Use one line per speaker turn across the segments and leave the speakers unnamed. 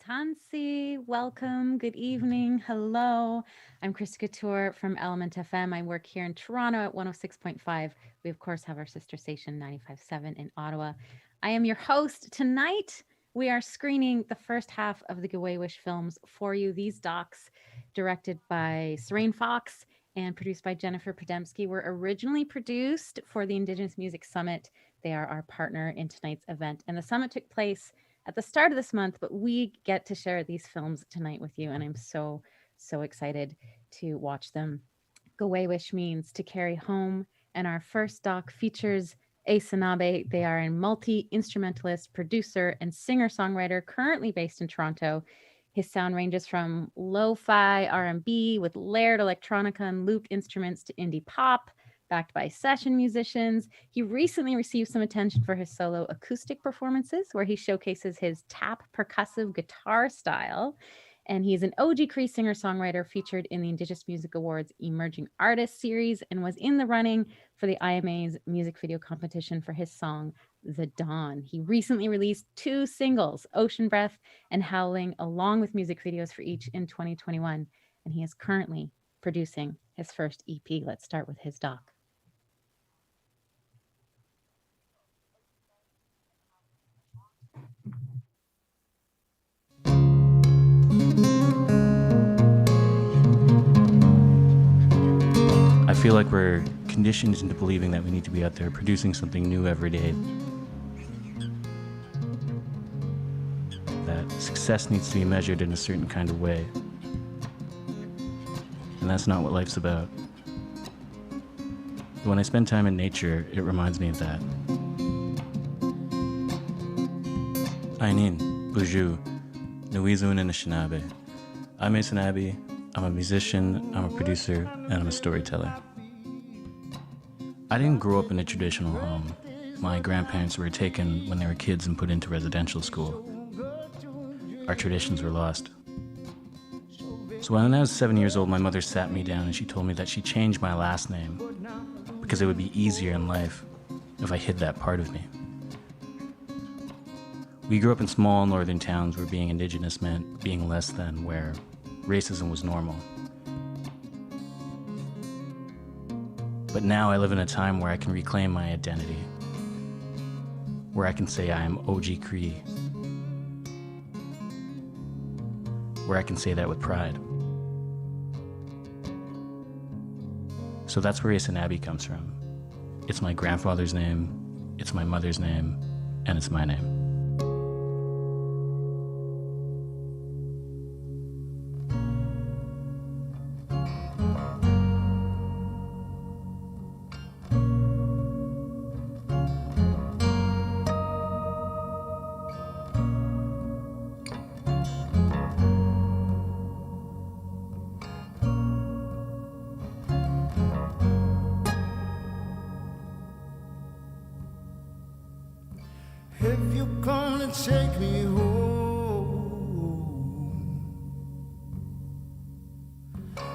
Tansi, welcome. Good evening. Hello. I'm Chris Couture from Element FM. I work here in Toronto at 106.5. We, of course, have our sister station 95.7 in Ottawa. I am your host. Tonight, we are screening the first half of the Gawaii films for you. These docs, directed by Serene Fox and produced by Jennifer Podemsky, were originally produced for the Indigenous Music Summit. They are our partner in tonight's event. And the summit took place at the start of this month, but we get to share these films tonight with you, and I'm so excited to watch them. Gawaii means to carry home, and our first doc features Sanabe. They are a multi-instrumentalist, producer, and singer-songwriter currently based in Toronto. His sound ranges from lo-fi R&B with layered electronica and looped instruments to indie pop, backed by session musicians. He recently received some attention for his solo acoustic performances, where he showcases his tap percussive guitar style. And he's an OG Cree singer-songwriter featured in the Indigenous Music Awards Emerging Artist Series and was in the running for the IMA's music video competition for his song, The Dawn. He recently released 2 singles, Ocean Breath and Howling, along with music videos for each in 2021. And he is currently producing his first EP. Let's start with his doc.
I feel like we're conditioned into believing that we need to be out there producing something new every day. That success needs to be measured in a certain kind of way. And that's not what life's about. But when I spend time in nature, it reminds me of that. Ainin, Buju, Nuizun and Anishinaabe. I'm Sanabe. I'm a musician, I'm a producer, and I'm a storyteller. I didn't grow up in a traditional home. My grandparents were taken when they were kids and put into residential school. Our traditions were lost. So when I was 7 years old, my mother sat me down and she told me that she changed my last name because it would be easier in life if I hid that part of me. We grew up in small northern towns where being Indigenous meant being less than, where racism was normal. But now I live in a time where I can reclaim my identity, where I can say I am OG Cree, where I can say that with pride. So that's where Aysanabee comes from. It's my grandfather's name, it's my mother's name, and it's my name.
If you come to take me home,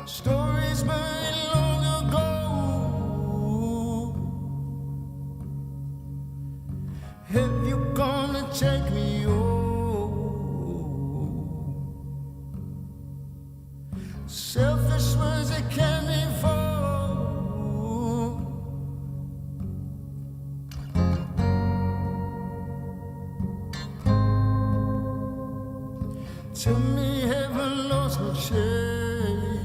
stories buried long ago. If you come to take me home, selfish words that can't be for. Tell me heaven lost my shade.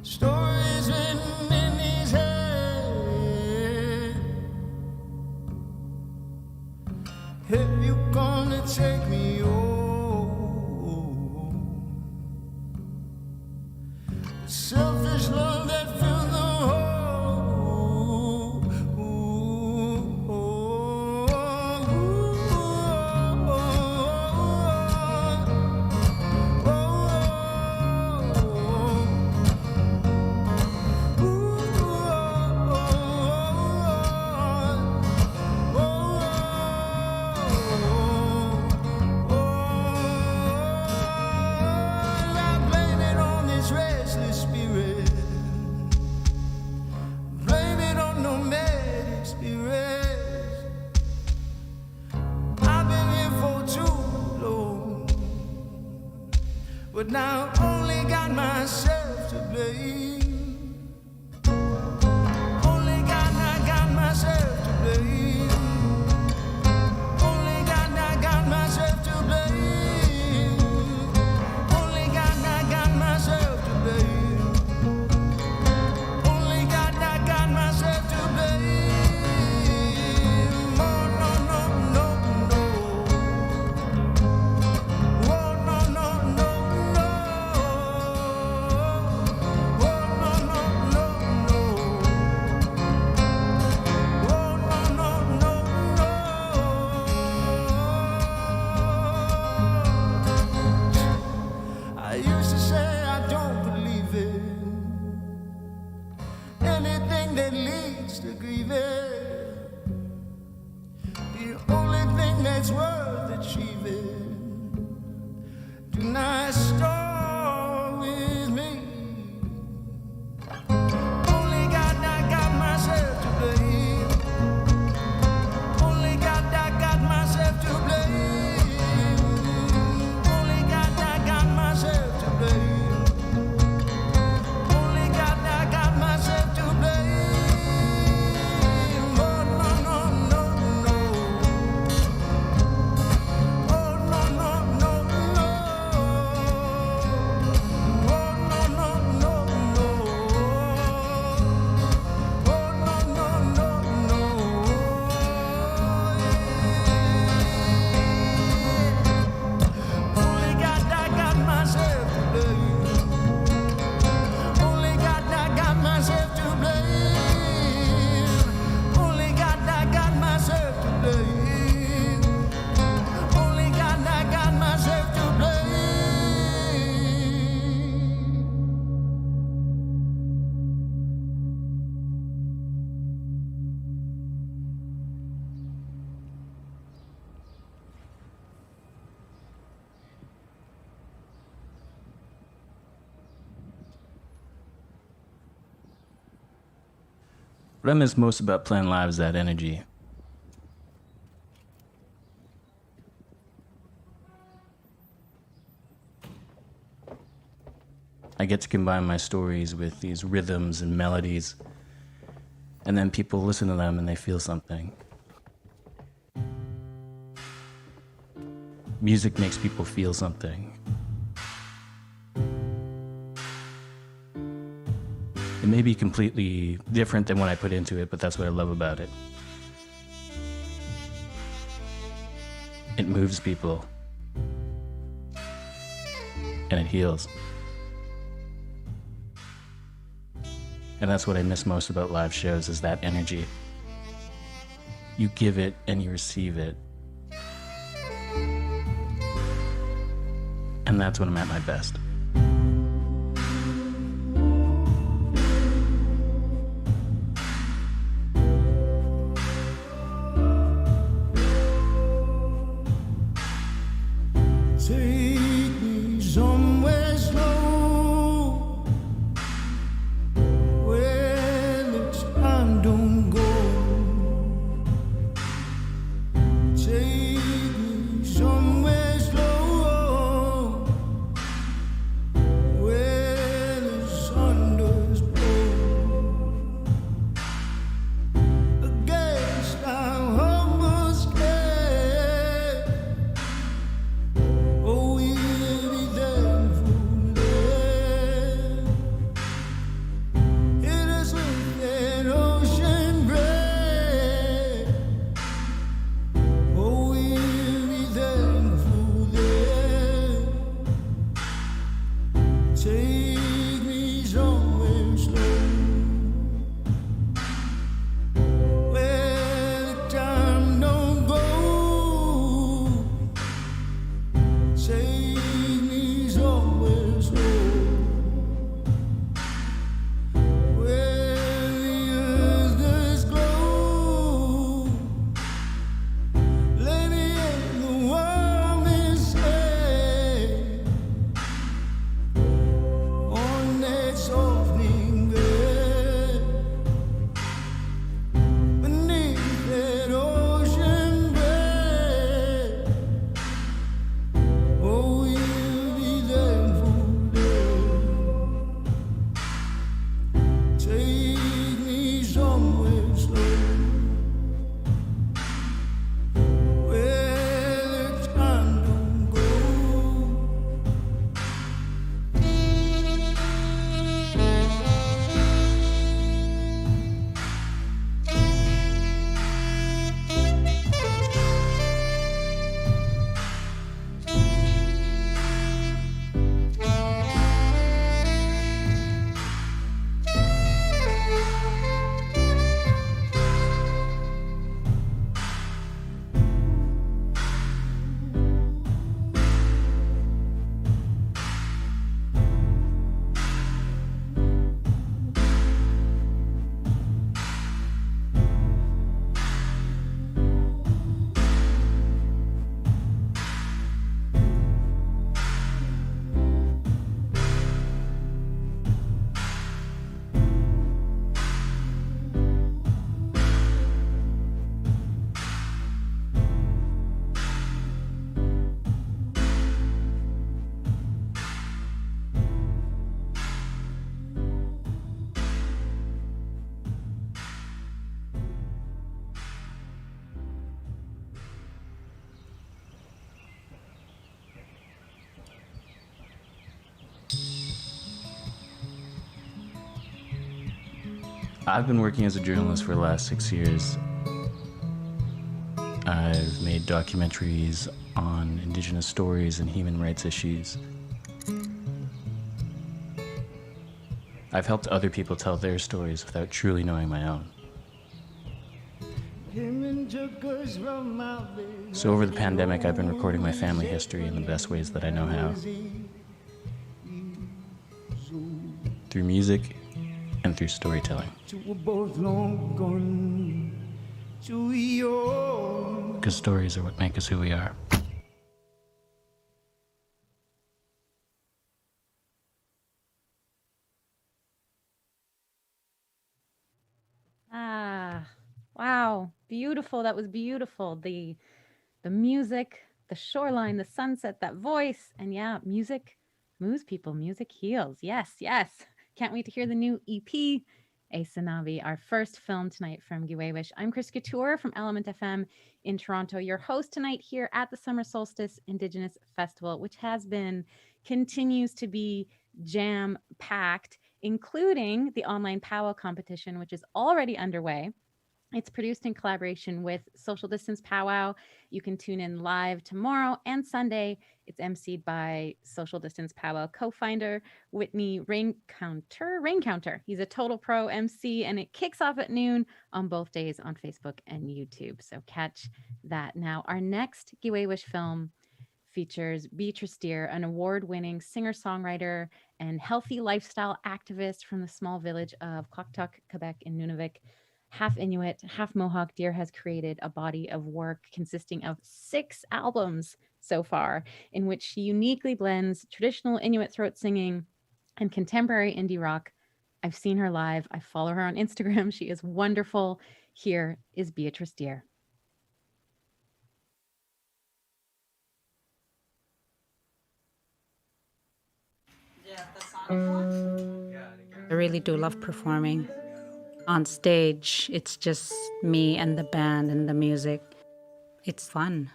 Stories written in his head. If you gonna take me home, selfish love that fills the hole. But now only got myself to blame. Only got myself to blame. Only got myself to blame. Only got myself to blame. Only got myself to blame. Oh no no no no. Oh no no no. I used to say I don't believe in anything that leads to grieving. The only thing that's worth achieving. Do not start with me. Only got myself to blame. Only got myself to blame. Only got myself to blame. Only got myself to blame. Oh no no no no. Oh no no no no. Oh no no no no. Oh no no no no. Only got myself to blame. Only got myself to blame. Only got myself to blame. Only got myself to blame.
What I miss most about playing live is that energy. I get to combine my stories with these rhythms and melodies, and then people listen to them and they feel something. Music makes people feel something. may be completely different than what I put into it, but that's what I love about it. It moves people. And it heals. And that's what I miss most about live shows, is that energy. You give it and you receive it. And that's when I'm at my best.
Take me somewhere slow, where the time don't go. Take me somewhere slow, where the sun does blow. Against our humble scale, oh, we'll be thankful there. It isn't an ocean break. Oh, we'll be thankful there. Take me somewhere slow, where the time don't go. Take me somewhere slow, where the earth does glow. Let me in the warmest say, on that softening bed, beneath that ocean breeze. Oh, we'll be thankful there. Take me somewhere slow, where the time don't go.
I've been working as a journalist for the last 6 years. I've made documentaries on Indigenous stories and human rights issues. I've helped other people tell their stories without truly knowing my own.
Came and took us from out there.
So over the pandemic, I've been recording my family history in the best ways that I know how. Through music and through storytelling.
We're both long gone to your.
Because stories are what make us who we are.
Wow, beautiful. That was beautiful. The music, the shoreline, the sunset, that voice, and yeah, music moves people. Music heals. Yes, yes. Can't wait to hear the new EP, Asanabi, our first film tonight from Giwewish. I'm Chris Couture from Element FM in Toronto, your host tonight here at the Summer Solstice Indigenous Festival, which has been, continues to be jam-packed. including the online powwow competition, which is already underway. It's produced in collaboration with Social Distance Powwow. You can tune in live tomorrow and Sunday. It's emceed by Social Distance Powwow co-founder Whitney Raincounter. He's a total pro MC, and it kicks off at noon on both days on Facebook and YouTube. So catch that now. Our next Giwewish film features Beatrice Deer, an award-winning singer-songwriter and healthy lifestyle activist from the small village of Quaqtuck, Quebec in Nunavik. Half Inuit, half Mohawk, Deer has created a body of work consisting of 6 albums so far, in which she uniquely blends traditional Inuit throat singing and contemporary indie rock. I've seen her live. I follow her on Instagram. She is wonderful. Here is Beatrice Deer.
I really do love performing. On stage, it's just me and the band and the music. It's fun.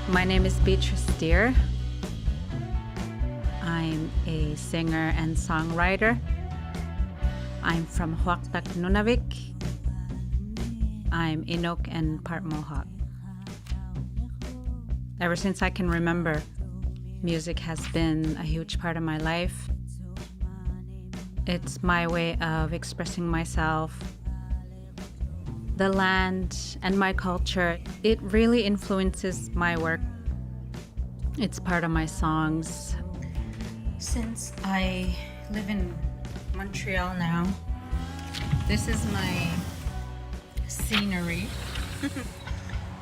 My name is Beatrice Deer. I'm a singer and songwriter. I'm from Quaqtuck, Nunavik. I'm Inuk and part Mohawk. Ever since I can remember, music has been a huge part of my life. It's my way of expressing myself. The land and my culture, it really influences my work. It's part of my songs. Since I live in Montreal now, this is my scenery.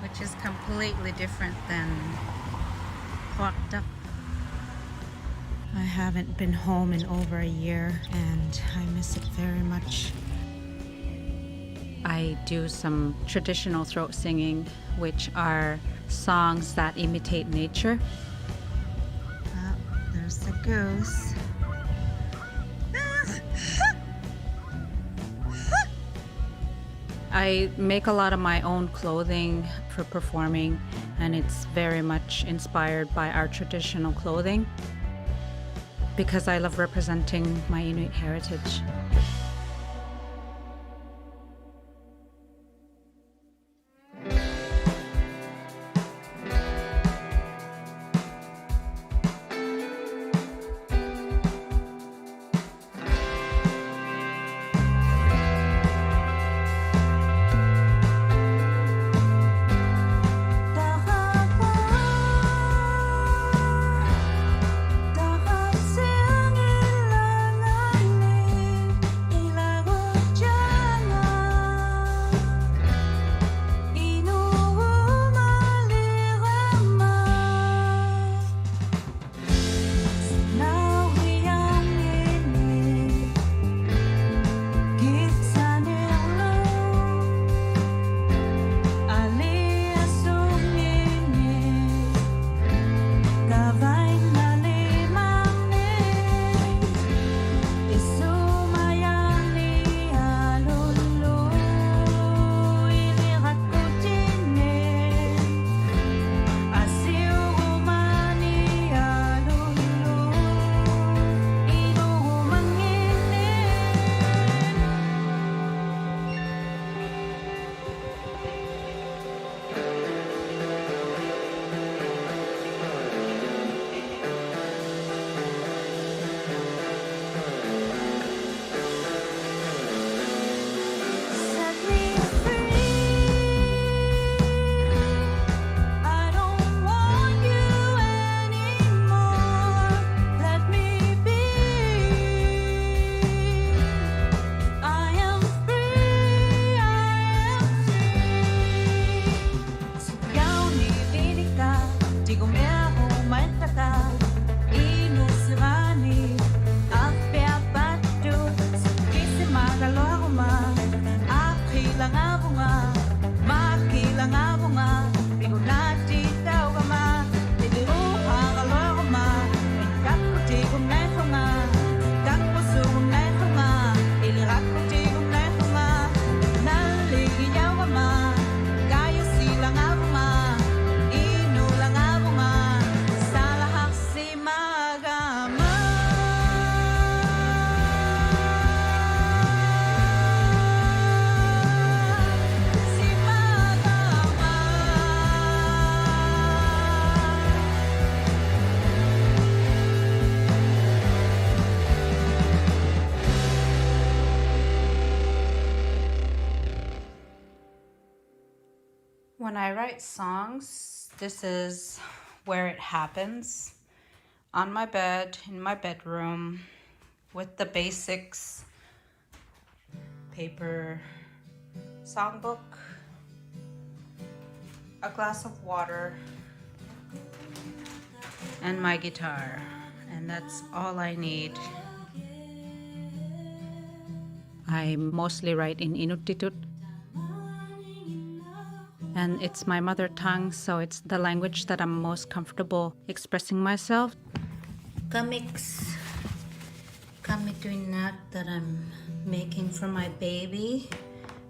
Which is completely different than Quaqtuck. I haven't been home in over a year and I miss it very much. I do some traditional throat singing, which are songs that imitate nature. There's the goose. I make a lot of my own clothing for performing, and it's very much inspired by our traditional clothing because I love representing my Inuit heritage. When I write songs, this is where it happens. On my bed, in my bedroom, with the basics, paper, songbook, a glass of water, and my guitar. And that's all I need. I mostly write in Inuktitut. And it's my mother tongue, so it's the language that I'm most comfortable expressing myself. Kamix, kamituinak that I'm making for my baby,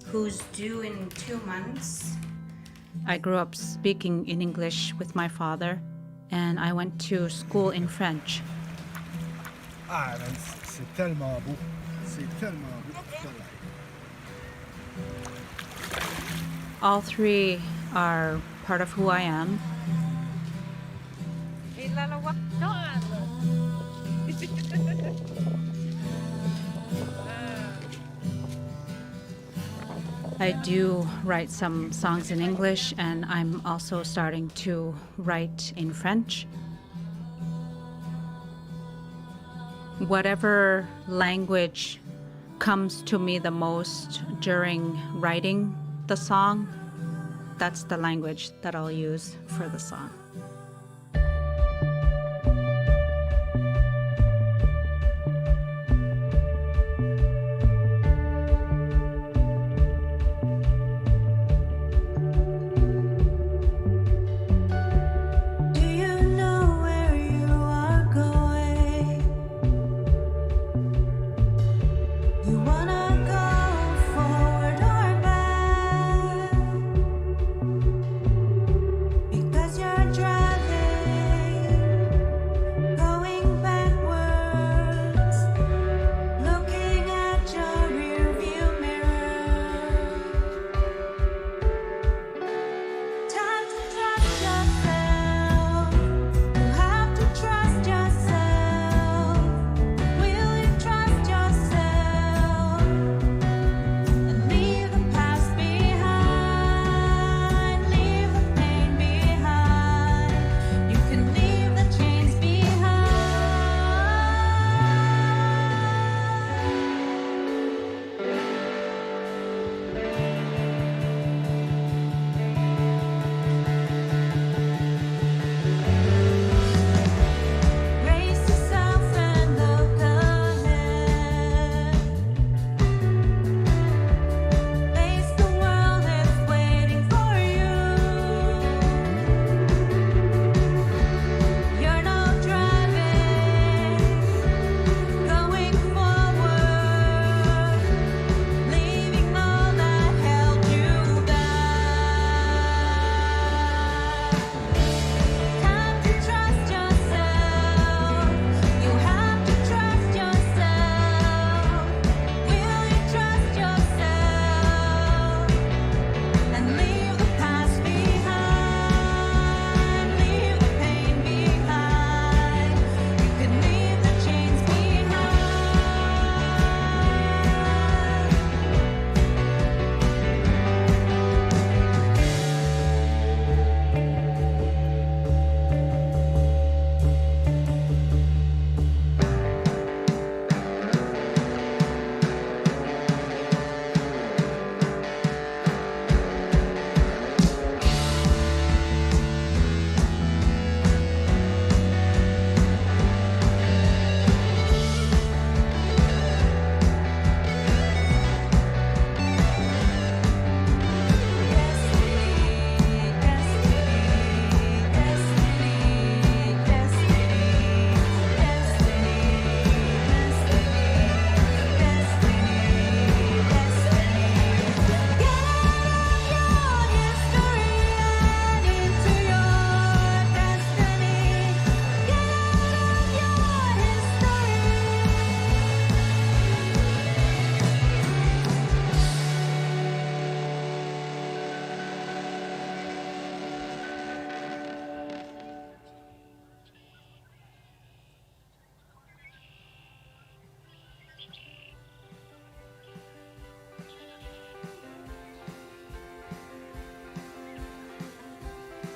who's due in 2 months. I grew up speaking in English with my father, and I went to school in French.
Ah, ben, c'est tellement beau. C'est tellement beau.
All three are part of who I am. I do write some songs in English, and I'm also starting to write in French. Whatever language comes to me the most during writing the song, that's the language that I'll use for the song.
Do you know where you are going? You wanna go forward or back? Because your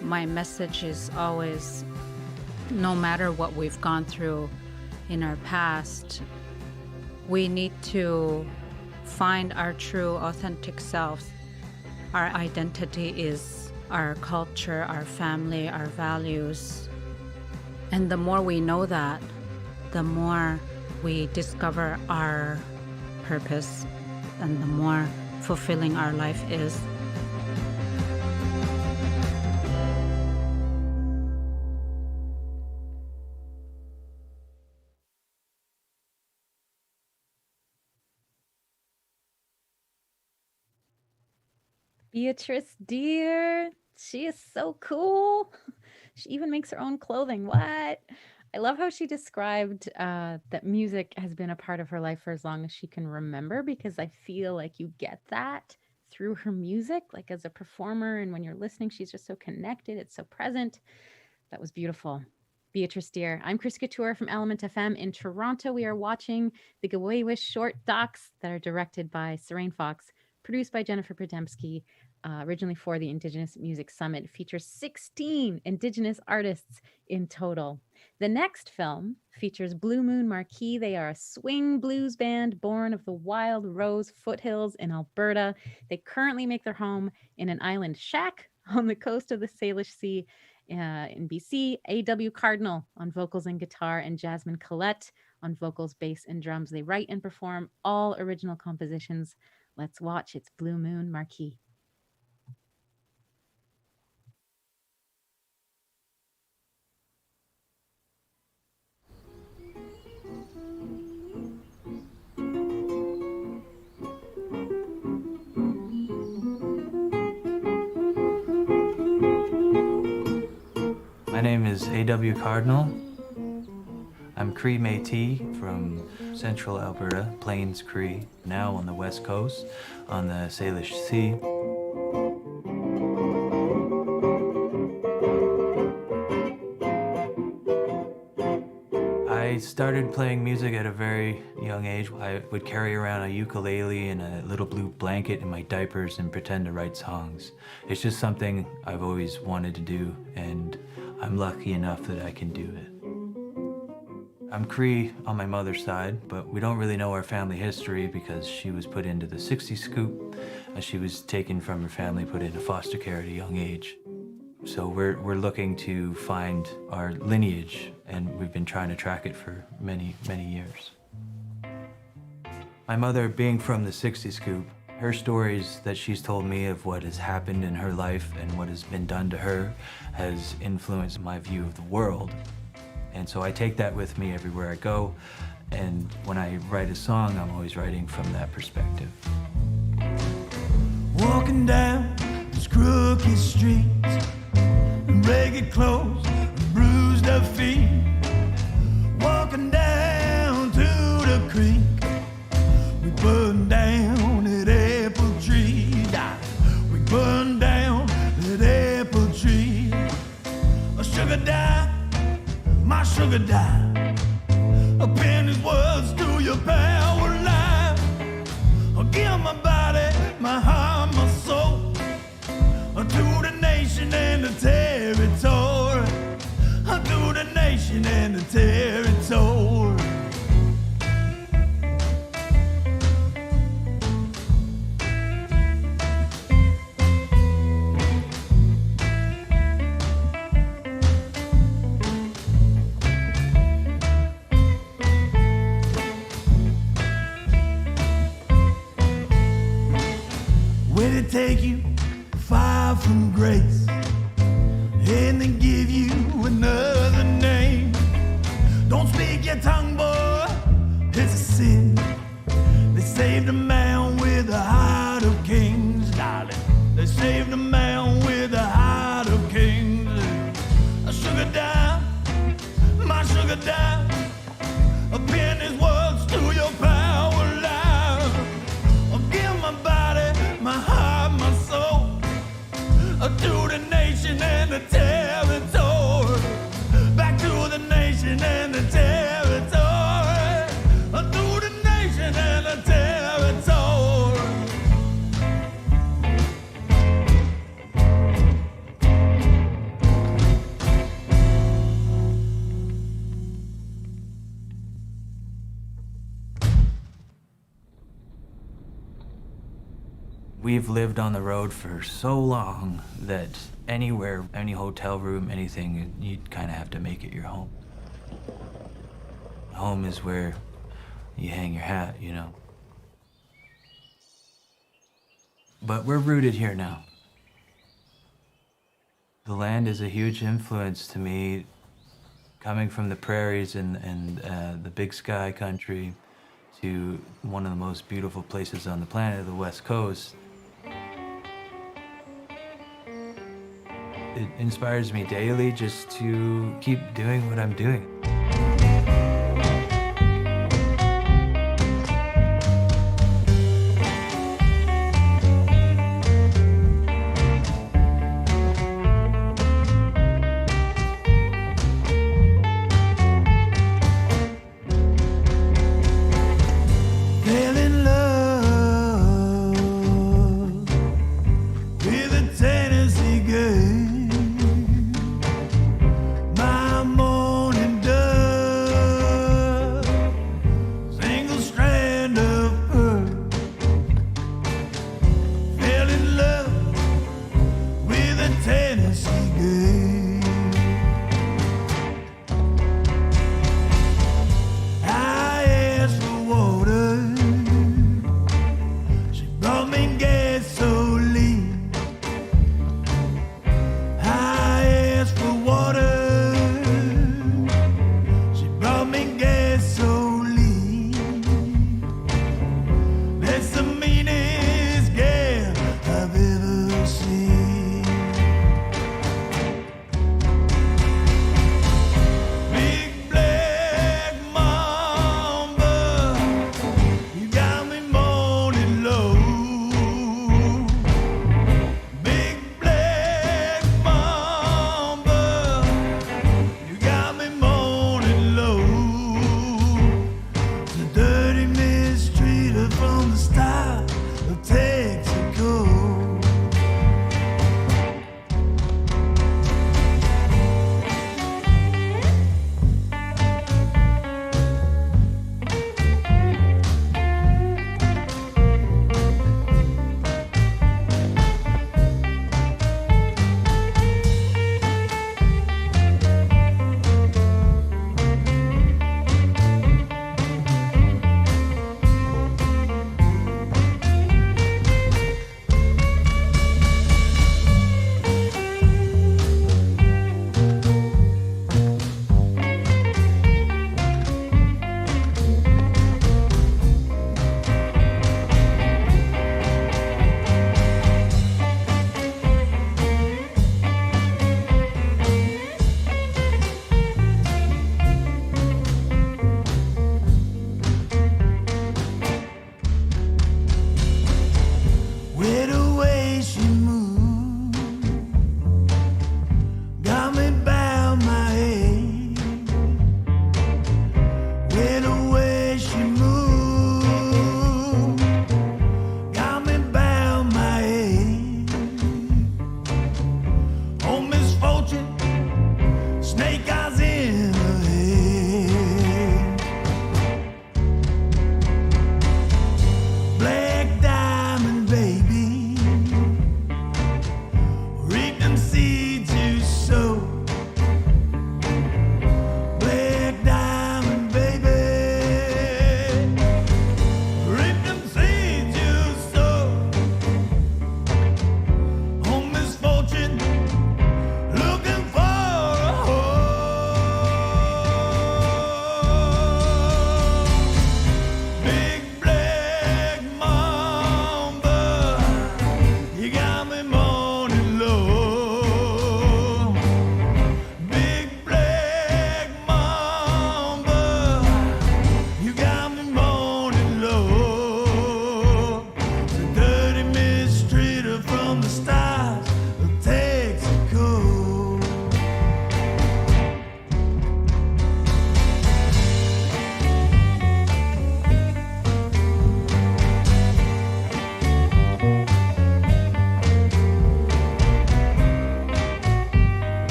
my message is always, no matter what we've gone through in our past, we need to find our true, authentic selves. Our identity is our culture, our family, our values. And the more we know that, the more we discover our purpose and the more fulfilling our life is.
Beatrice Deer, she is so cool. She even makes her own clothing. What? I love how she described that music has been a part of her life for as long as she can remember, because I feel like you get that through her music, like as a performer. And when you're listening, she's just so connected. It's so present. That was beautiful. Beatrice Deer. I'm Chris Couture from Element FM in Toronto. We are watching the Gawawish short docs that are directed by Serene Fox, produced by Jennifer Prodemski, originally for the Indigenous Music Summit. It features 16 Indigenous artists in total. The next film features Blue Moon Marquee. They are a swing blues band born of the Wild Rose foothills in Alberta. They currently make their home in an island shack on the coast of the Salish Sea in BC. A.W. Cardinal on vocals and guitar, and Jasmine Collette on vocals, bass, and drums. They write and perform all original compositions. Let's watch. It's Blue Moon Marquee.
My name is A.W. Cardinal. I'm Cree Métis from central Alberta, Plains Cree, now on the west coast, on the Salish Sea. I started playing music at a very young age. I would carry around a ukulele and a little blue blanket in my diapers and pretend to write songs. It's just something I've always wanted to do, and I'm lucky enough that I can do it. I'm Cree on my mother's side, but we don't really know our family history because she was put into the 60 scoop. She was taken from her family, put into foster care at a young age. So we're looking to find our lineage, and we've been trying to track it for many, many years. My mother, being from the 60 scoop, her stories that she's told me of what has happened in her life and what has been done to her has influenced my view of the world. And so I take that with me everywhere I go, and when I write a song, I'm always writing from that perspective.
Walking down these crooked streets, ragged clothes, bruised up feet. Walking down to the creek, we burn down that apple tree. We burn down that apple tree. A sugar die, my sugar die. A penny's worth to your power line. I'll give my body, my heart, my soul, to the nation and the territory, to the nation and the territory. Where they take you far from grace, and then give you another name. Don't speak your tongue, boy, it's a sin. They saved a man with a heart of kings, darling. They saved a man with a heart of kings. A sugar dime, my sugar dime. A penny's worth to your power line. I'll give my body, my heart, my soul, to the nation and the territory. Back to the nation and the territory. To the nation and the territory.
We've lived on the road for so long that anywhere, any hotel room, anything, you kind of have to make it your home. Home is where you hang your hat, you know. But we're rooted here now. The land is a huge influence to me, coming from the prairies and the big sky country to one of the most beautiful places on the planet, the West Coast. It inspires me daily just to keep doing what I'm doing.
Fell in love with a Tennessee girl. My morning dove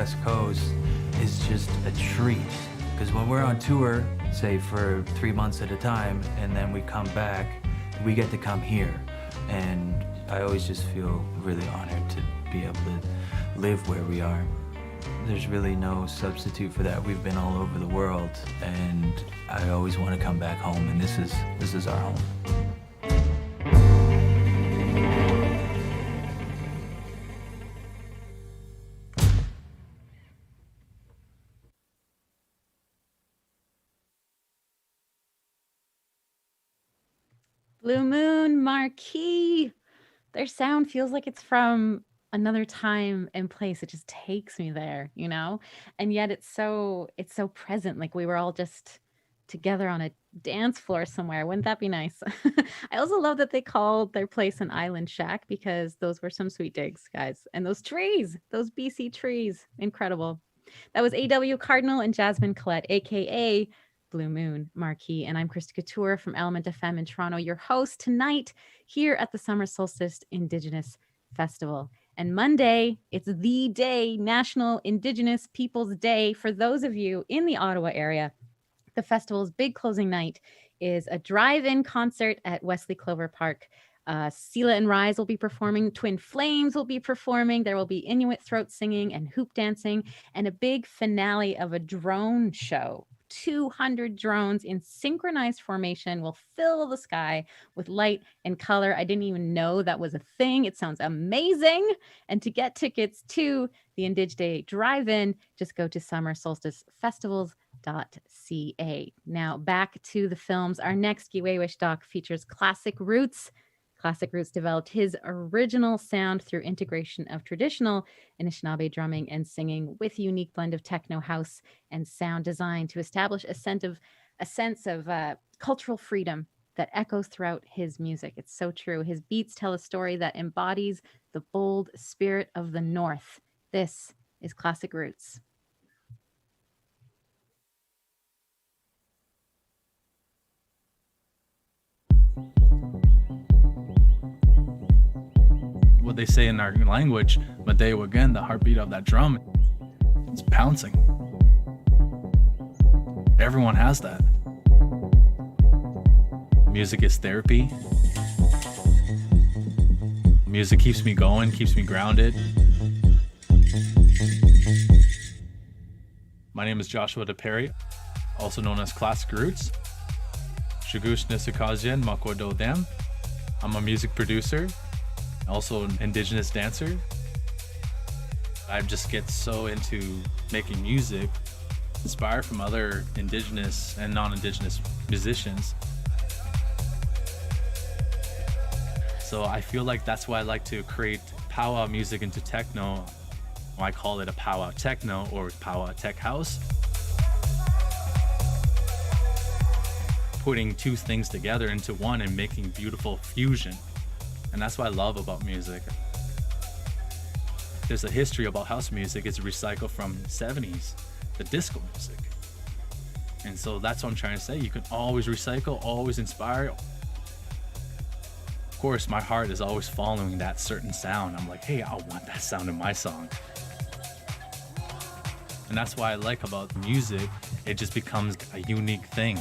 West Coast is just a treat. Because when we're on tour, say for 3 months at a time, and then we come back, we get to come here. And I always just feel really honored to be able to live where we are. There's really no substitute for that. We've been all over the world, and I always want to come back home, and this is our home.
Blue Moon Marquee. Their sound feels like it's from another time and place. It just takes me there, you know? And yet it's so present. Like we were all just together on a dance floor somewhere. Wouldn't that be nice? I also love that they called their place an island shack because those were some sweet digs, guys. And those trees, those BC trees, incredible. That was A.W. Cardinal and Jasmine Collette, aka Blue Moon Marquee. And I'm Krista Couture from Element FM in Toronto, your host tonight here at the Summer Solstice Indigenous Festival. And Monday, it's the day, National Indigenous Peoples Day. For those of you in the Ottawa area, the festival's big closing night is a drive-in concert at Wesley Clover Park. Sela and Rise will be performing. Twin Flames will be performing. There will be Inuit throat singing and hoop dancing, and a big finale of a drone show. 200 drones in synchronized formation will fill the sky with light and color. I didn't even know that was a thing. It sounds amazing. And to get tickets to the Indig Day Drive-In, just go to summersolsticefestivals.ca. Now back to the films. Our next Giwewish doc features Classic Roots. Classic Roots developed his original sound through integration of traditional Anishinaabe drumming and singing with a unique blend of techno, house, and sound design to establish a sense of cultural freedom that echoes throughout his music. It's so true. His beats tell a story that embodies the bold spirit of the North. This is Classic Roots.
What they say in our language, Mateo again, the heartbeat of that drum, it's pouncing. Everyone has that. Music is therapy. Music keeps me going, keeps me grounded. My name is Joshua DePerry, also known as Classic Roots. Shagush Nisikazian Makwodo Dem. I'm a music producer, also an Indigenous dancer. I just get so into making music, inspired from other Indigenous and non-Indigenous musicians. So I feel like that's why I like to create powwow music into techno. I call it a powwow techno or powwow tech house. Putting two things together into one and making beautiful fusion. And that's what I love about music. There's a history about house music. It's recycled from the 70s, the disco music. And so that's what I'm trying to say. You can always recycle, always inspire. Of course, my heart is always following that certain sound. I'm like, hey, I want that sound in my song. And that's why I like about music. It just becomes a unique thing.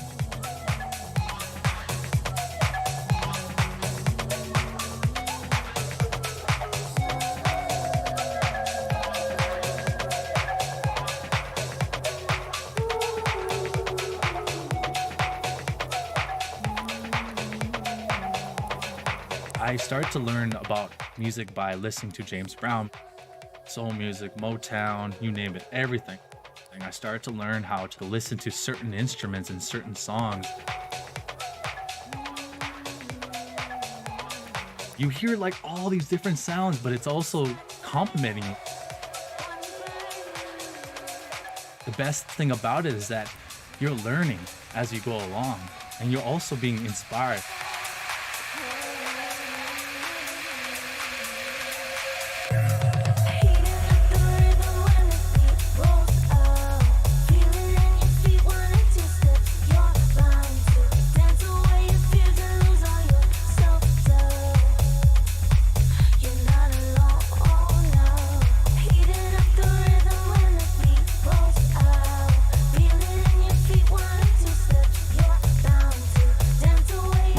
I started to learn about music by listening to James Brown, soul music, Motown, you name it, everything. And I started to learn how to listen to certain instruments and certain songs. You hear like all these different sounds, but it's also complementing you. The best thing about it is that you're learning as you go along, and you're also being inspired.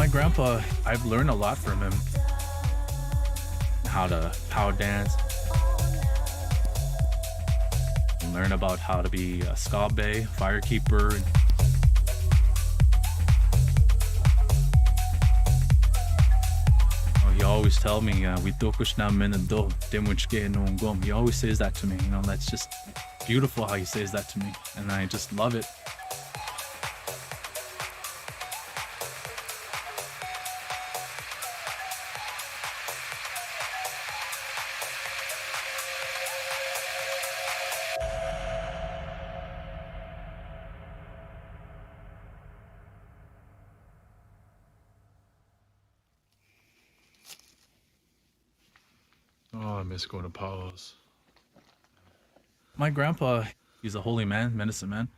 grandpa, I've learned a lot from him. How to power dance. Learn about how to be a skabe, firekeeper. He always tell me, "We tokush na menado, demuchke no ngom." He always says that to me. You know, that's just beautiful how he says that to me, and I just love it.
Oh, I miss going to Palos.
My grandpa, he's a holy man, medicine man.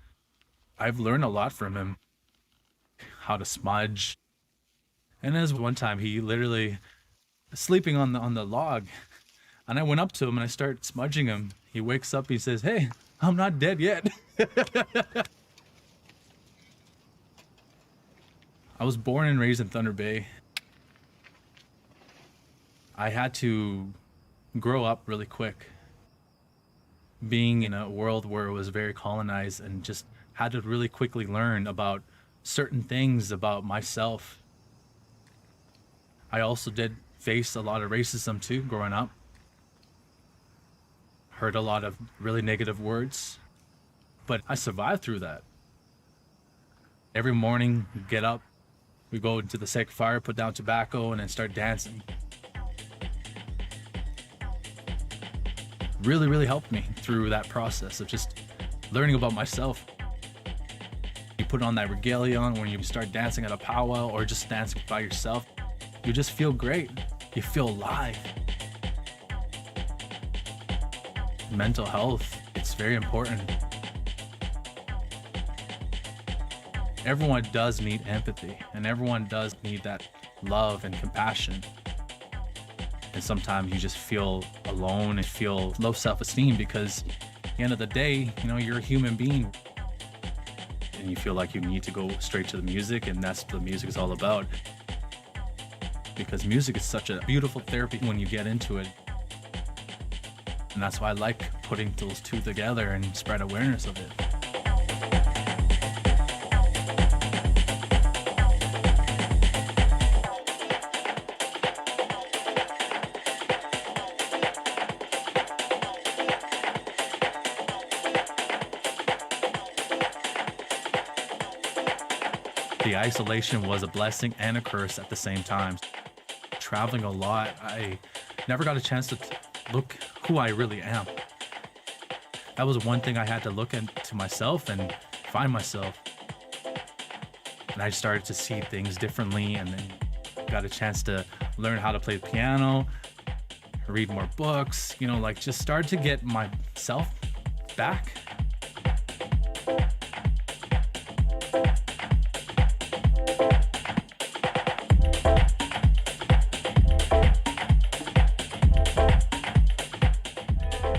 I've learned a lot from him. How to smudge. And there's one time he literally sleeping on the log, and I went up to him and I start smudging him. He wakes up, he says, "Hey, I'm not dead yet." I was born and raised in Thunder Bay. I had to grow up really quick, being in a world where it was very colonized, and just had to really quickly learn about certain things about myself. I also did face a lot of racism too growing up. Heard a lot of really negative words, but I survived through that. Every morning, get up, we go into the sacred fire, put down tobacco, and then start dancing. Really helped me through that process of just learning about myself. You put on that regalia on when you start dancing at a powwow or just dancing by yourself, you just feel great. You feel alive. Mental health, it's very important. Everyone does need empathy, and everyone does need that love and compassion. And sometimes you just feel alone and feel low self-esteem because at the end of the day, you know, you're a human being. And you feel like you need to go straight to the music, and that's what the music is all about. Because music is such a beautiful therapy when you get into it. And that's why I like putting those two together and spread awareness of it. The isolation was a blessing and a curse at the same time. Traveling a lot, I never got a chance to look who I really am. That was one thing I had to look into myself and find myself. And I started to see things differently, and then got a chance to learn how to play the piano, read more books, you know, like just started to get myself back.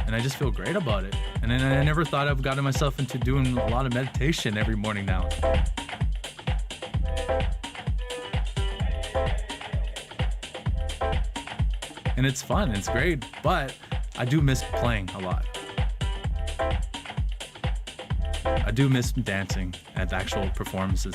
And I just feel great about it. And then I never thought I've gotten myself into doing a lot of meditation every morning now. And it's fun, it's great, but I do miss playing a lot. I do miss dancing at actual performances.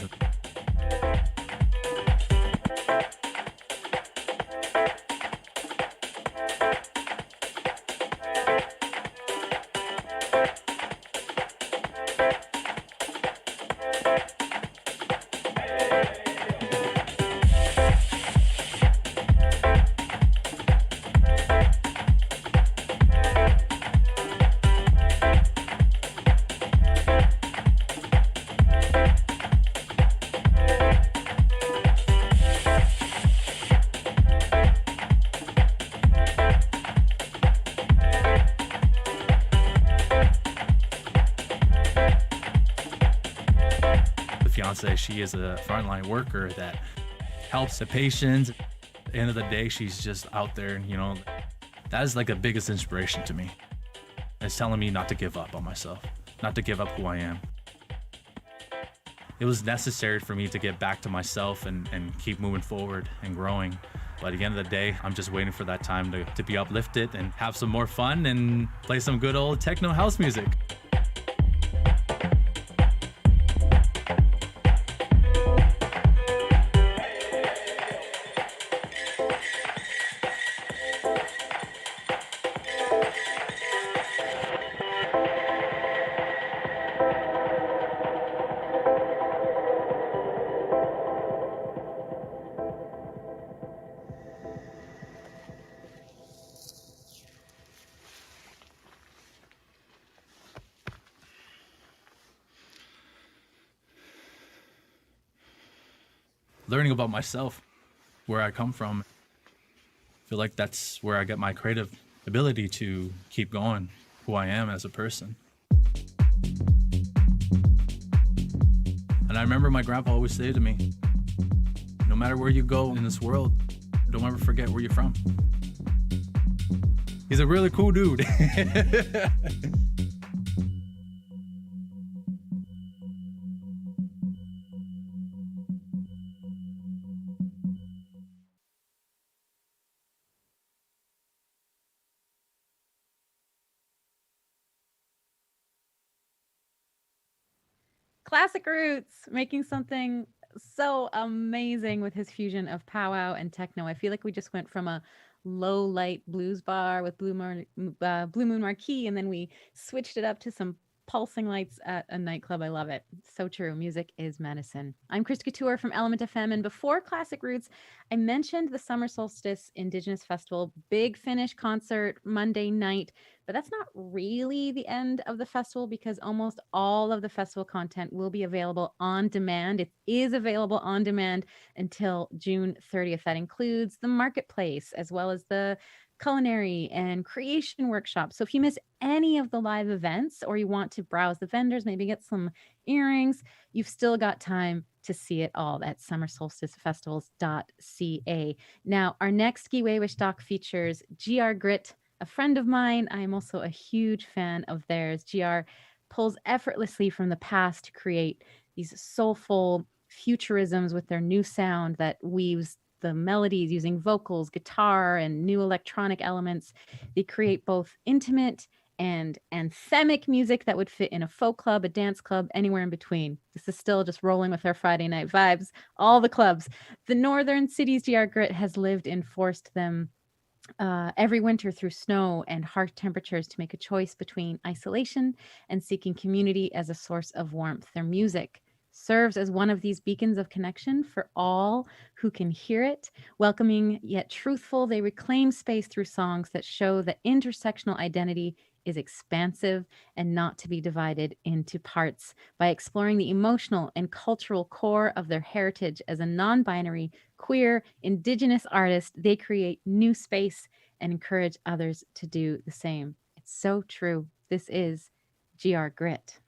Fiance, she is a frontline worker that helps the patients. At the end of the day, she's just out there, you know. That is like the biggest inspiration to me. It's telling me not to give up on myself, not to give up who I am. it was necessary for me to get back to myself and keep moving forward and growing. But at the end of the day, I'm just waiting for that time to be uplifted and have some more fun and play some good old techno house music. Learning about myself, where I come from. I feel like that's where I get my creative ability to keep going, who I am as a person. And I remember my grandpa always say to me, no matter where you go in this world, don't ever forget where you're from. He's a really cool dude.
Classic Roots, making something so amazing with his fusion of powwow and techno. I feel like we just went from a low light blues bar with Blue Moon Marquee, and then we switched it up to some pulsing lights at a nightclub. I love it. So true. Music is medicine. I'm Chris Couture from Element FM, and before Classic Roots, I mentioned the Summer Solstice Indigenous Festival, big Finish concert Monday night, but that's not really the end of the festival because almost all of the festival content will be available on demand. It is available on demand until June 30th. That includes the marketplace as well as the culinary and creation workshops. So if you miss any of the live events or you want to browse the vendors, maybe get some earrings, you've still got time to see it all at summersolsticefestivals.ca. Now, our next Giwewish doc features GR Grit, a friend of mine. I am also a huge fan of theirs. GR pulls effortlessly from the past to create these soulful futurisms with their new sound that weaves the melodies using vocals, guitar, and new electronic elements. They create both intimate and anthemic music that would fit in a folk club, a dance club, anywhere in between. This is still just rolling with our Friday night vibes, all the clubs. The northern cities GR Grit has lived and forced them every winter through snow and harsh temperatures to make a choice between isolation and seeking community as a source of warmth. Their music serves as one of these beacons of connection for all who can hear it. Welcoming yet truthful, they reclaim space through songs that show that intersectional identity is expansive and not to be divided into parts. By exploring the emotional and cultural core of their heritage as a non-binary, queer, indigenous artist, they create new space and encourage others to do the same. It's so true. This is GR Grit.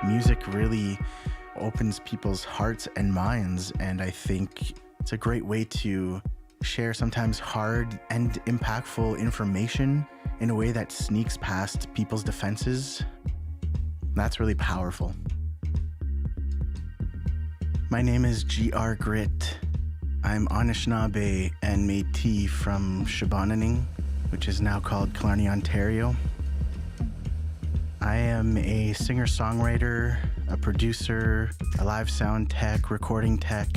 Music really opens people's hearts and minds, and I think it's a great way to share sometimes hard and impactful information in a way that sneaks past people's defenses. That's really powerful. My name is GR Grit. I'm Anishinaabe and Métis from Shibananing, which is now called Killarney, Ontario. I am a singer-songwriter, a producer, a live sound tech, recording tech.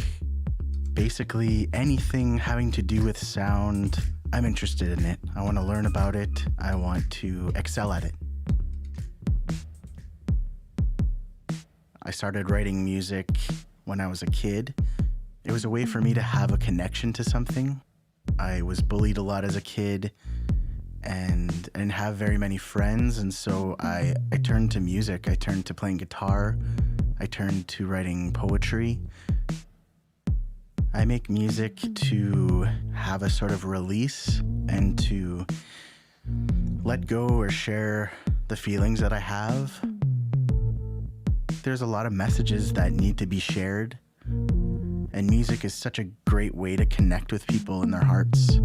Basically anything having to do with sound, I'm interested in it. I want to learn about it. I want to excel at it. I started writing music when I was a kid. It was a way for me to have a connection to something. I was bullied a lot as a kid and I didn't have very many friends, and so I turned to music. I turned to playing guitar. I turned to writing poetry. I make music to have a sort of release and to let go or share the feelings that I have. There's a lot of messages that need to be shared, And music is such a great way to connect with people in their hearts.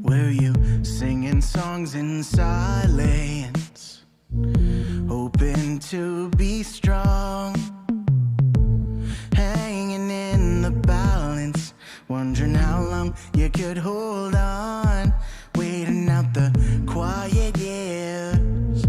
Were you singing songs in silence, hoping to be strong, hanging in the balance, wondering how long you could hold on, waiting out the quiet years?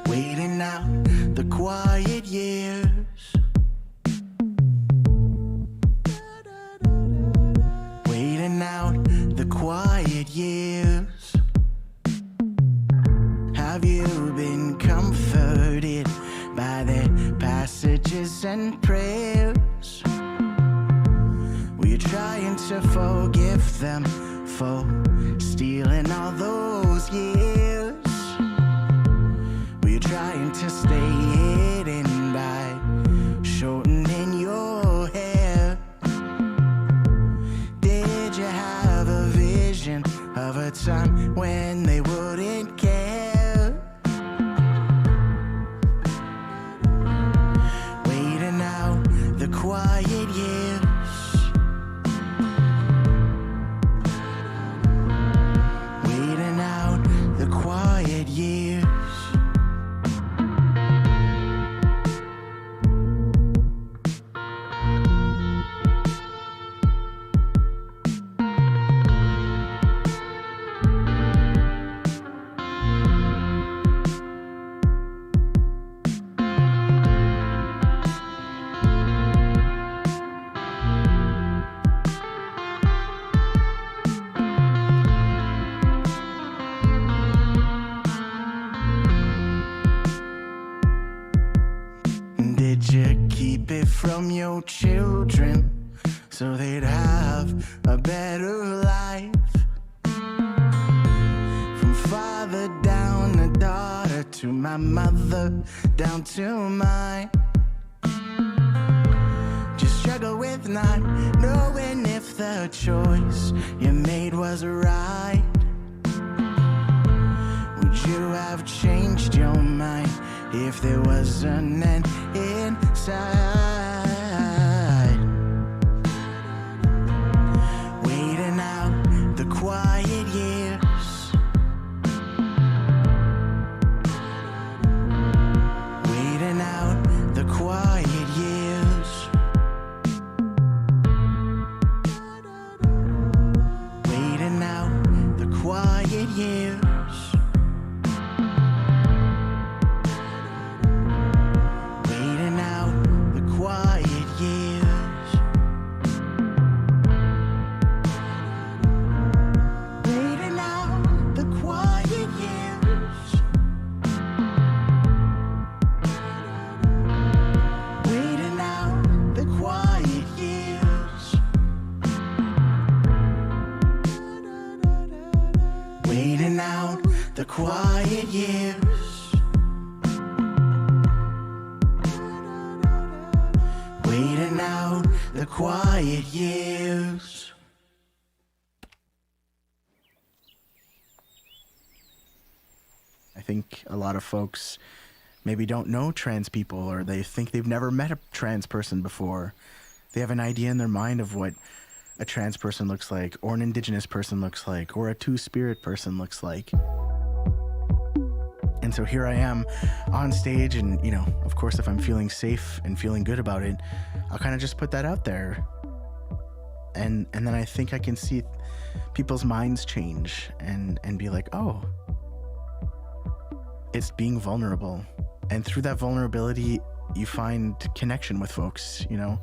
Waiting out the quiet years. Waiting out the quiet years. Have you been comforted by their passages and prayers? Were you trying to forgive them for stealing all those years? Were you trying to stay hidden by shortening your hair? Did you have a vision of a time when they wouldn't care? Waiting out the quiet years. Waiting out the quiet years. Did you keep it from your children so they'd have a better life? From father down to daughter, to my mother, down to mine. Just struggle with not knowing if the choice you made was right. Would you have changed your mind if there was an end inside? Waiting out the quiet years. Waiting out the quiet years. Waiting out the quiet years. Waiting out the quiet years. Waiting out the quiet years. Waiting out the quiet years. Waiting out the quiet years. Waiting out the quiet years. I think a lot of folks maybe don't know trans people, or they think they've never met a trans person before. They have an idea in their mind of what a trans person looks like, or an indigenous person looks like, or a two-spirit person looks like. And And so here I am on stage, and, you know, of course, if I'm feeling safe and feeling good about it, I'll kind of just put that out there. And then I think I can see people's minds change and be like, oh, it's being vulnerable. And through that vulnerability, you find connection with folks, you know,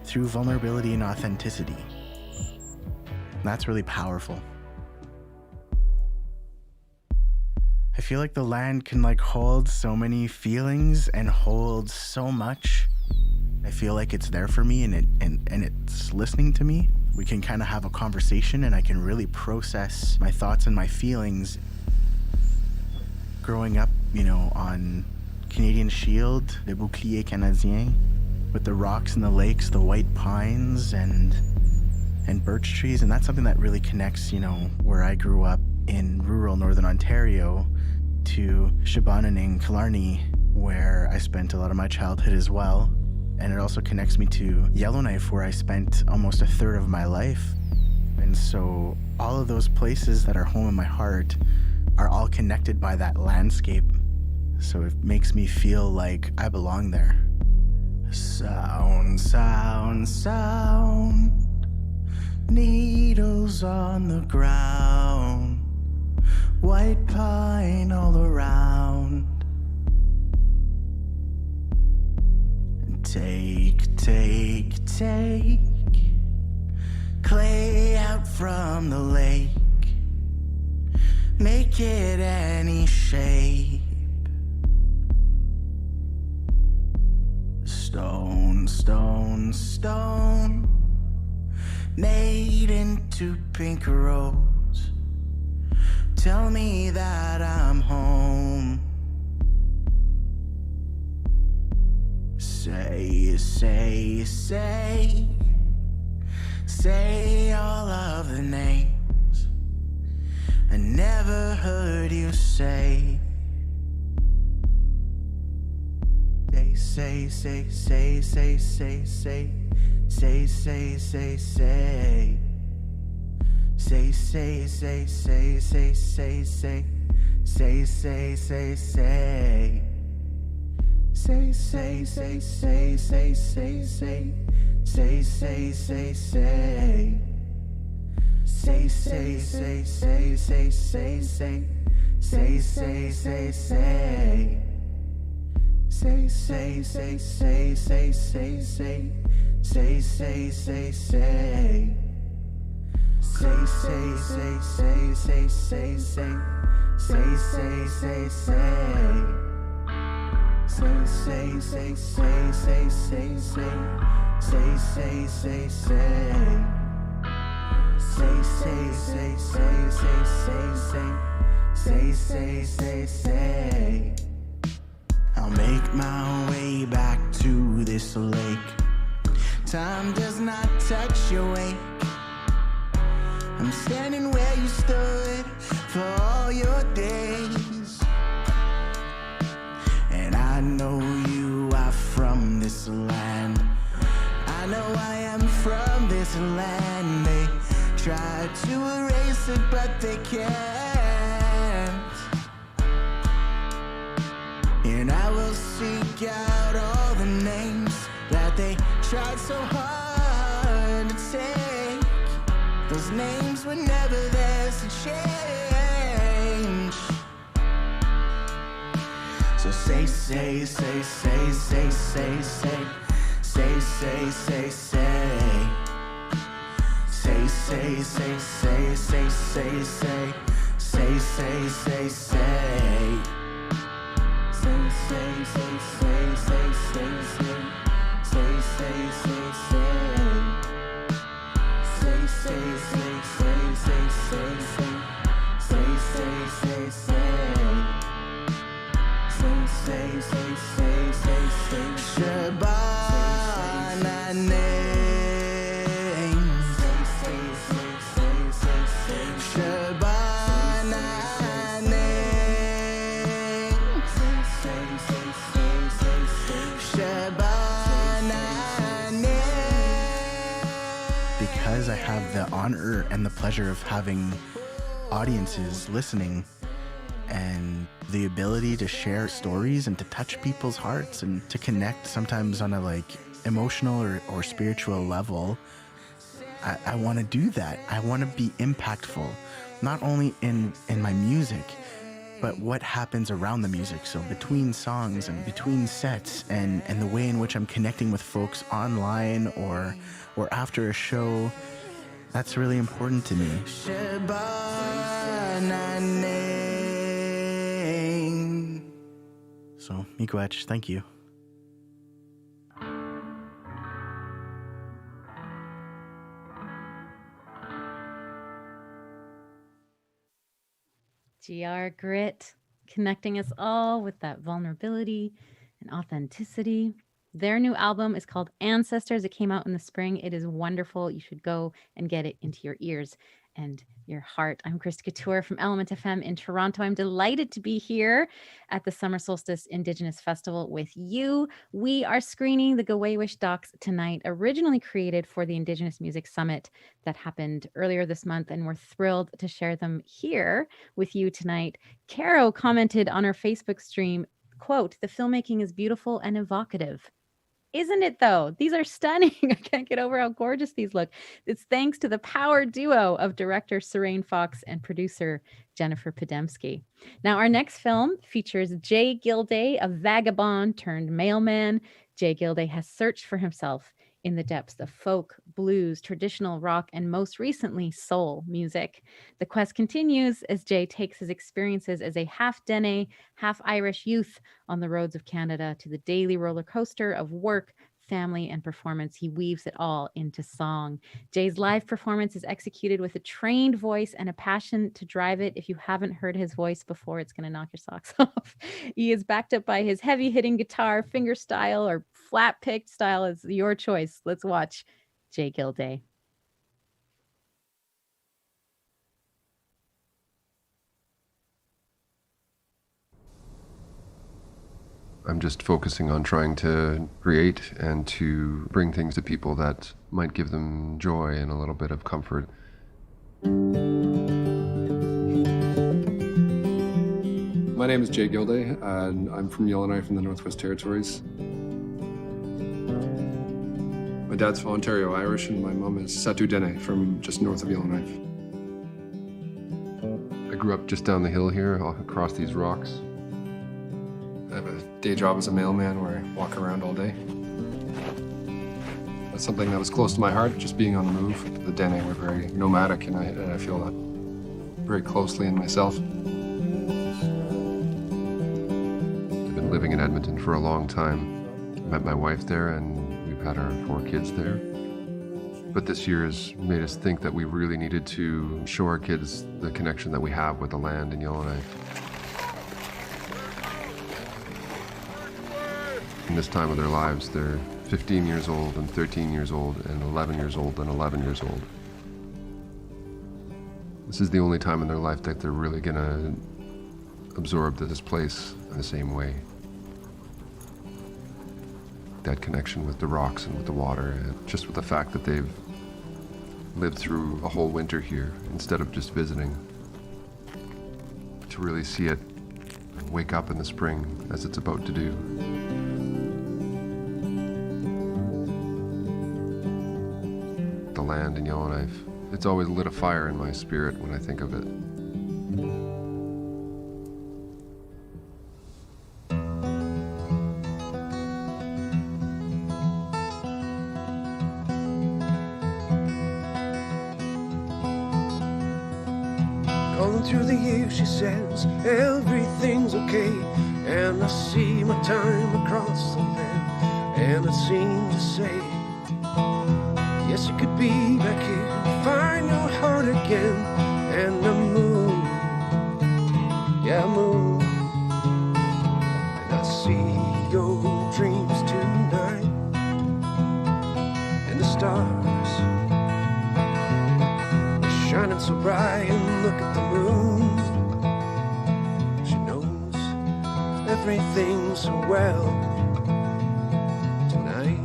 through vulnerability and authenticity. That's really powerful. I feel like the land can like hold so many feelings and hold so much. I feel like it's there for me and it's listening to me. We can kind of have a conversation and I can really process my thoughts and my feelings. Growing up, you know, on Canadian Shield, Le Bouclier Canadien, with the rocks and the lakes, the white pines and birch trees, and that's something that really connects, you know, where I grew up in rural Northern Ontario to Shabananing, Killarney, where I spent a lot of my childhood as well. And it also connects me to Yellowknife, where I spent almost a third of my life. And so all of those places that are home in my heart are all connected by that landscape. So it makes me feel like I belong there. Sound, sound, sound. Needles on the ground. White pine all around. Take, take, take clay out from the lake. Make it any shape. Stone, stone, stone, made into pink rose. Tell me that I'm home. Say, say, say, say all of the names I never heard you say. Say, say, say, say, say, say, say, say, say, say. Say, say, say, say, say, say, say, say, say, say, say. Say, say, say, say, say, say, say, say, say, say, say. Say, say, say, say, say, say, say, say, say, say, say. Say, say, say, say, say, say, say, say, say, say, say. Say, say, say, say, say, say, say, say, say, say, say. Say, say, say, say, say, say, say, say, say, say, say. Say, say, say, say, say, say, say, say, say, say. I'll make my way back to this lake. Time does not touch your wake. I'm standing where you stood for all your days. And I know you are from this land. I know I am from this land. They try to erase it, but they can't. And I will seek out all the names that they tried so hard to take. Those names were never theirs to change. So say, say, say, say, say, say, say, say, say, say, say. Say, say, say, say, say, say, say, say, say, say, say. Say, say, say, say, say, say, say, say, say, say. Say, say, say, say, say, say, say, say, say, say. Say, say, say, say, say, say, Shabana name. Say, say, say, say, say, say, Shabana name. Say, say, say, say, say, say, Shabana name. Because I have the honor and the pleasure of having audiences listening and the ability to share stories and to touch people's hearts and to connect sometimes on a like emotional or spiritual level. I want to do that. I want to be impactful, not only in my music, but what happens around the music. So between songs and between sets and the way in which I'm connecting with folks online or after a show, that's really important to me. So, miigwech, thank you.
GR Grit, connecting us all with that vulnerability and authenticity. Their new album is called Ancestors. It came out in the spring. It is wonderful. You should go and get it into your ears and your heart. I'm Chris Couture from Element FM in Toronto. I'm delighted to be here at the Summer Solstice Indigenous Festival with you. We are screening the Gawaywish docs tonight, originally created for the Indigenous Music Summit that happened earlier this month, and we're thrilled to share them here with you tonight. Caro commented on our Facebook stream, quote, "The filmmaking is beautiful and evocative." Isn't it though? These are stunning. I can't get over how gorgeous these look. It's thanks to the power duo of director Seraine Fox and producer Jennifer Podemsky. Now, our next film features Jay Gilday, a vagabond turned mailman. Jay Gilday has searched for himself in the depths of folk, blues, traditional rock, and most recently, soul music. The quest continues as Jay takes his experiences as a half Dene, half Irish youth on the roads of Canada to the daily roller coaster of work, family, and performance. He weaves it all into song. Jay's live performance is executed with a trained voice and a passion to drive it. If you haven't heard his voice before, it's going to knock your socks off. He is backed up by his heavy-hitting guitar, finger style, or flat-picked style is your choice. Let's watch Jay Gilday.
I'm just focusing on trying to create and to bring things to people that might give them joy and a little bit of comfort.
My name is Jay Gilday, and I'm from Yellowknife in the Northwest Territories. My dad's from Ontario Irish, and my mom is Satu Dene from just north of Yellowknife.
I grew up just down the hill here, across these rocks.
I have a day job as a mailman where I walk around all day. That's something that was close to my heart, just being on the move. The Dene were very nomadic, and I feel that very closely in myself.
I've been living in Edmonton for a long time. I met my wife there, and we've had our 4 kids there. But this year has made us think that we really needed to show our kids the connection that we have with the land in Yellowknife. In this time of their lives, they're 15 years old and 13 years old and 11 years old and 11 years old. This is the only time in their life that they're really gonna absorb this place in the same way. That connection with the rocks and with the water, and just with the fact that they've lived through a whole winter here instead of just visiting. To really see it wake up in the spring as it's about to do. The land in Yellowknife, it's always lit a fire in my spirit when I think of it.
Going through the years, she says everything's okay, and I see my time across the land, and I seem to say, yes, you could be back here, find your heart again, and the moon, yeah, moon, and I see your dreams tonight, and the stars are shining so bright, and look at the moon, she knows everything so well tonight.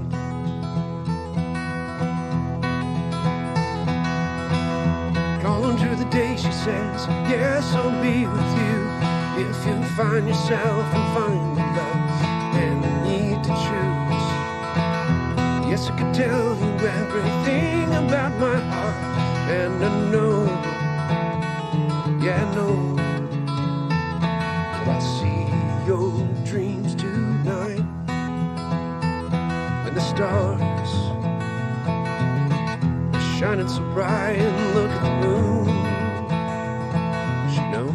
Crawling through the day, she says, yes, I'll be with you.
If you find yourself and find the love and the need to choose, yes, I could tell you everything about my heart, and I know, yeah, I know that I see your dreams tonight, and the stars are shining so bright, and look at the moon, she knows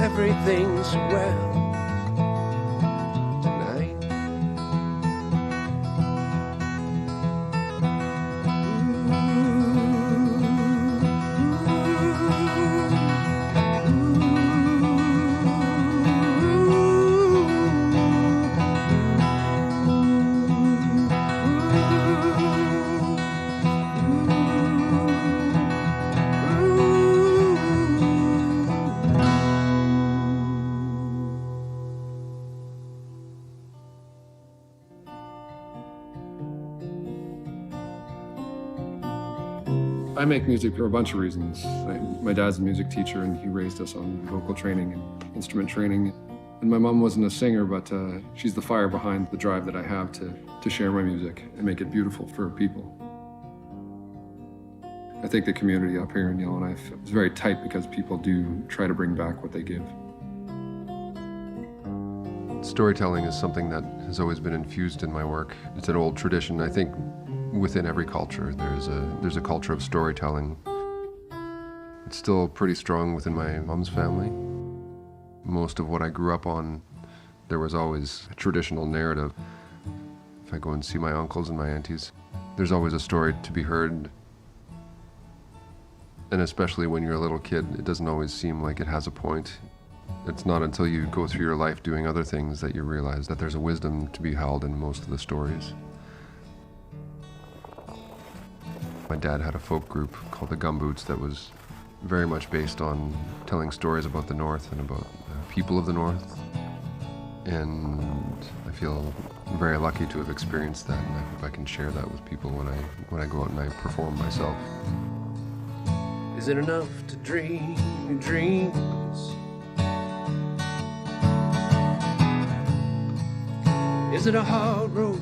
everything so well.
I make music for a bunch of reasons. My dad's a music teacher, and he raised us on vocal training and instrument training. And my mom wasn't a singer, but she's the fire behind the drive that I have to share my music and make it beautiful for people. I think the community up here in Yellowknife is very tight because people do try to bring back what they give.
Storytelling is something that has always been infused in my work. It's an old tradition. I think within every culture, there's a culture of storytelling. It's still pretty strong within my mom's family. Most of what I grew up on, there was always a traditional narrative. If I go and see my uncles and my aunties, there's always a story to be heard. And especially when you're a little kid, it doesn't always seem like it has a point. It's not until you go through your life doing other things that you realize that there's a wisdom to be held in most of the stories. My dad had a folk group called the Gumboots that was very much based on telling stories about the North and about people of the North. And I feel very lucky to have experienced that, and I hope I can share that with people when I go out and I perform myself.
Is it enough to dream your dreams? Is it a hard road,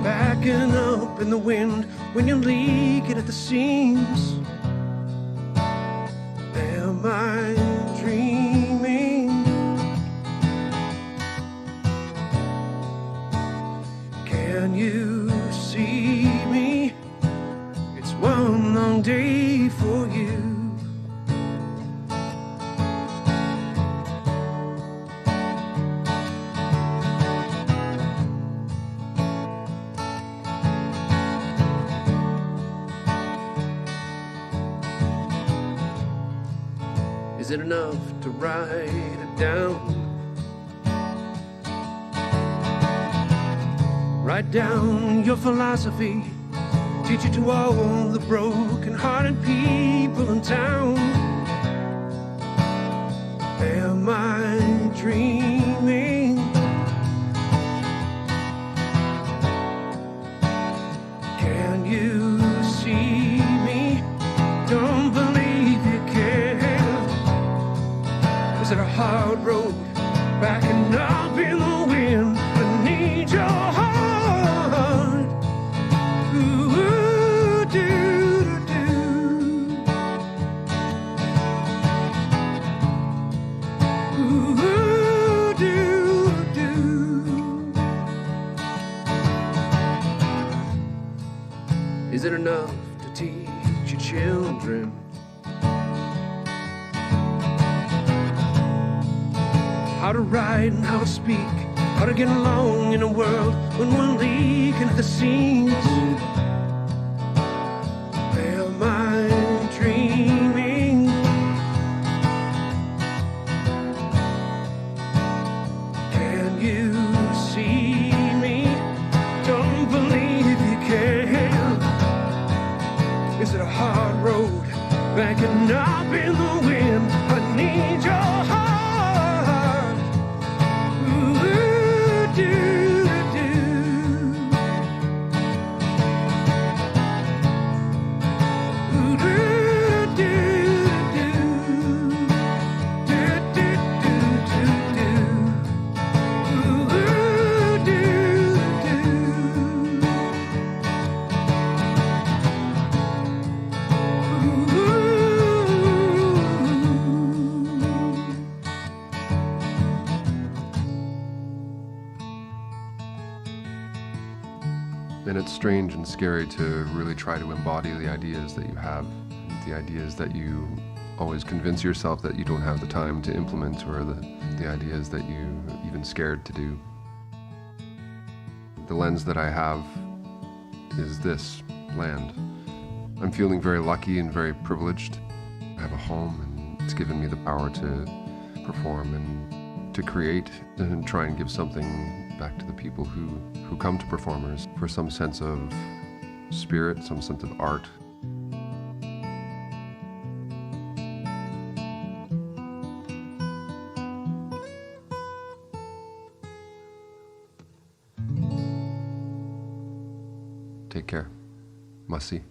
backing up in the wind when you're leaking at the seams? Am I dreaming? Can you see me? It's one long day for you. Is it enough to write it down? Write down your philosophy. Teach it to all the broken-hearted people in town. Am I dreaming? Can you see me? Don't believe you can. Is it a hard road, backing up in the wind? I need your heart. Ooh, do-do-do. Ooh, do-do. Is it enough to teach your children? How to write and how to speak, how to get along in a world when we're leaking at the seams. Am I dreaming? Can you see me? Don't believe you can. Is it a hard road, backing up in the wind? I need your heart. Do-do-do.
And it's strange and scary to really try to embody the ideas that you have, the ideas that you always convince yourself that you don't have the time to implement, or the ideas that you're even scared to do. The lens that I have is this land. I'm feeling very lucky and very privileged. I have a home, and it's given me the power to perform and to create and try and give something back to the people who come to performers for some sense of spirit, some sense of art. Take care. Masi.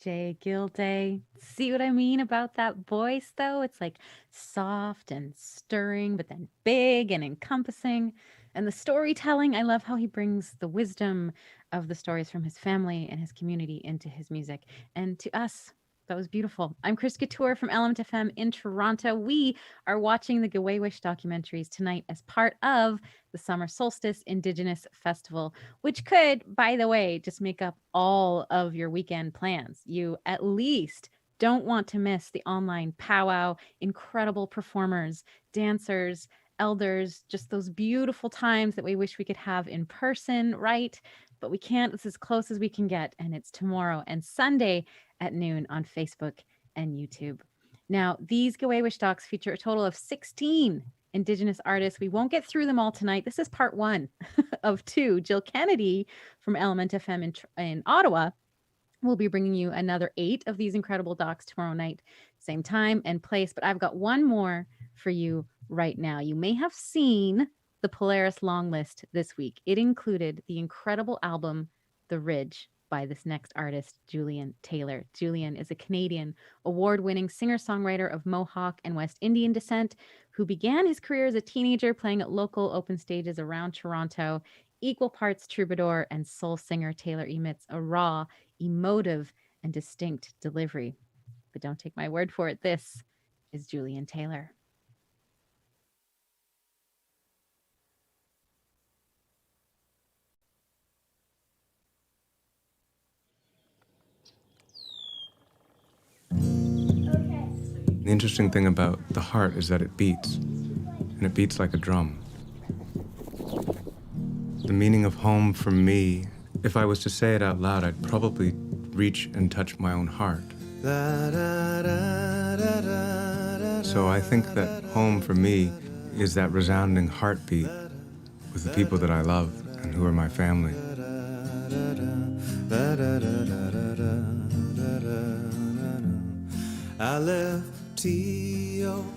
Jay Gilday. See what I mean about that voice, though? It's like soft and stirring, but then big and encompassing. And the storytelling, I love how he brings the wisdom of the stories from his family and his community into his music. And to us, that was beautiful. I'm Chris Couture from Element FM in Toronto. We are watching the Gwe-Wish documentaries tonight as part of the Summer Solstice Indigenous Festival, which could, by the way, just make up all of your weekend plans. You at least don't want to miss the online powwow, incredible performers, dancers, elders, just those beautiful times that we wish we could have in person, right? But we can't. It's as close as we can get, and it's tomorrow and Sunday at noon on Facebook and YouTube. Now, these Gwe-Wish docs feature a total of 16 Indigenous artists. We won't get through them all tonight. This is part one of two. Jill Kennedy from Element FM in Ottawa will be bringing you another 8 of these incredible docs tomorrow night, same time and place. But I've got one more for you right now. You may have seen the Polaris long list this week. It included the incredible album, The Ridge, by this next artist, Julian Taylor. Julian is a Canadian award-winning singer-songwriter of Mohawk and West Indian descent who began his career as a teenager playing at local open stages around Toronto. Equal parts troubadour and soul singer, Taylor emits a raw, emotive, and distinct delivery. But don't take my word for it. This is Julian Taylor.
The interesting thing about the heart is that it beats, and it beats like a drum. The meaning of home for me, if I was to say it out loud, I'd probably reach and touch my own heart. So I think that home for me is that resounding heartbeat with the people that I love and who are my family.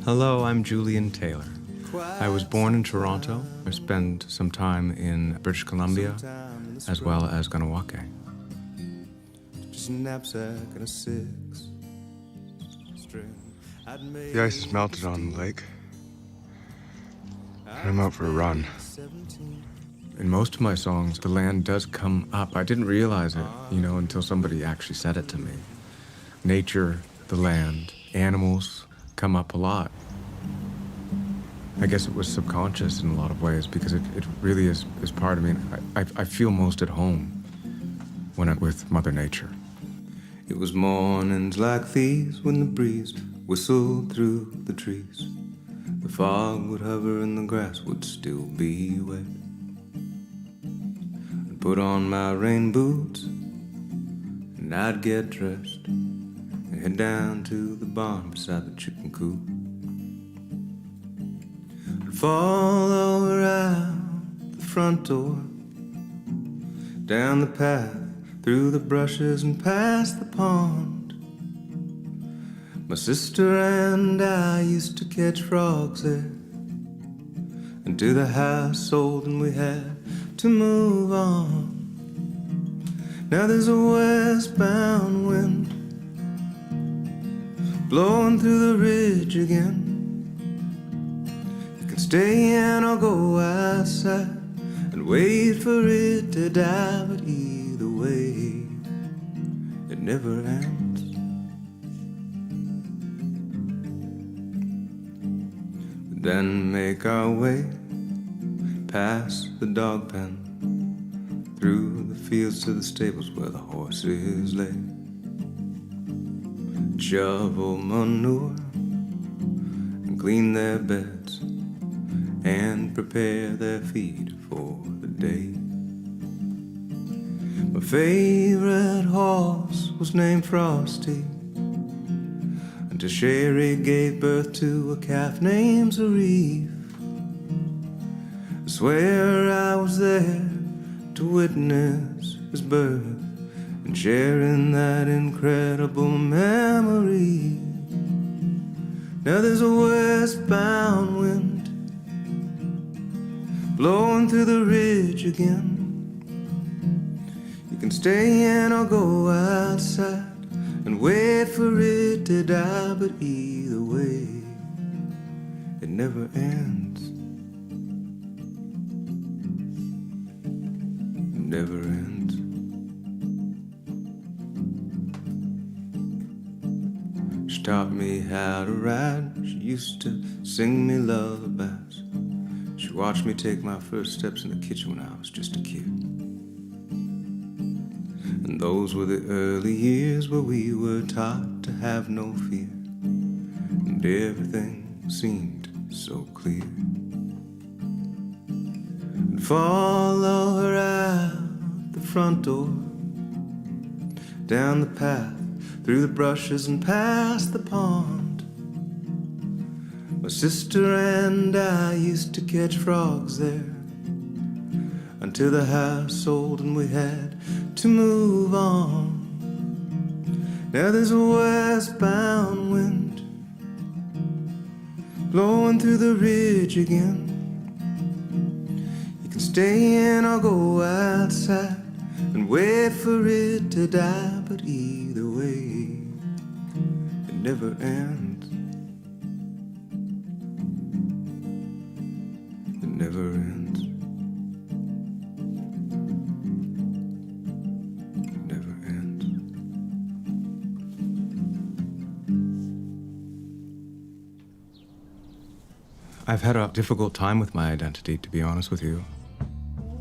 Hello, I'm Julian Taylor. I was born in Toronto. I spent some time in British Columbia as well as Kahnawake.
The ice is melted on the lake. And I'm out for a run.
In most of my songs, the land does come up. I didn't realize it, until somebody actually said it to me. Nature, the land, animals come up a lot. I guess it was subconscious in a lot of ways because it really is part of me. I feel most at home when I'm with Mother Nature. It was mornings like these when the breeze whistled through the trees. The fog would hover and the grass would still be wet. I'd put on my rain boots and I'd get dressed and head down to the barn beside the chicken coop. I'd follow her out the front door, down the path, through the brushes and past the pond. My sister and I used to catch frogs there, and to the house old and we had to move on. Now there's a westbound wind blowing through the ridge again. You can stay and I'll go outside and wait for it to die, but either way, it never ends. then make our way past the dog pen, through the fields to the stables where the horses lay. Shovel manure and clean their beds and prepare their feed for the day. My favorite horse was named Frosty, until Sherry gave birth to a calf named Zarif. I swear I was there to witness his birth and sharing that incredible memory. Now there's a westbound wind blowing through the ridge again. You can stay in or go outside and wait for it to die, but either way, it never ends. It never ends. She taught me how to ride. She used to sing me lullabies. She watched me take my first steps in the kitchen when I was just a kid. And those were the early years where we were taught to have no fear, and everything seemed so clear. And follow her out the front door, down the path, through the brushes and past the pond. My sister and I used to catch frogs there, until the house sold and we had to move on. Now there's a westbound wind blowing through the ridge again. You can stay in or go outside and wait for it to die, but either way, it never ends. It never ends. I've had a difficult time with my identity, to be honest with you.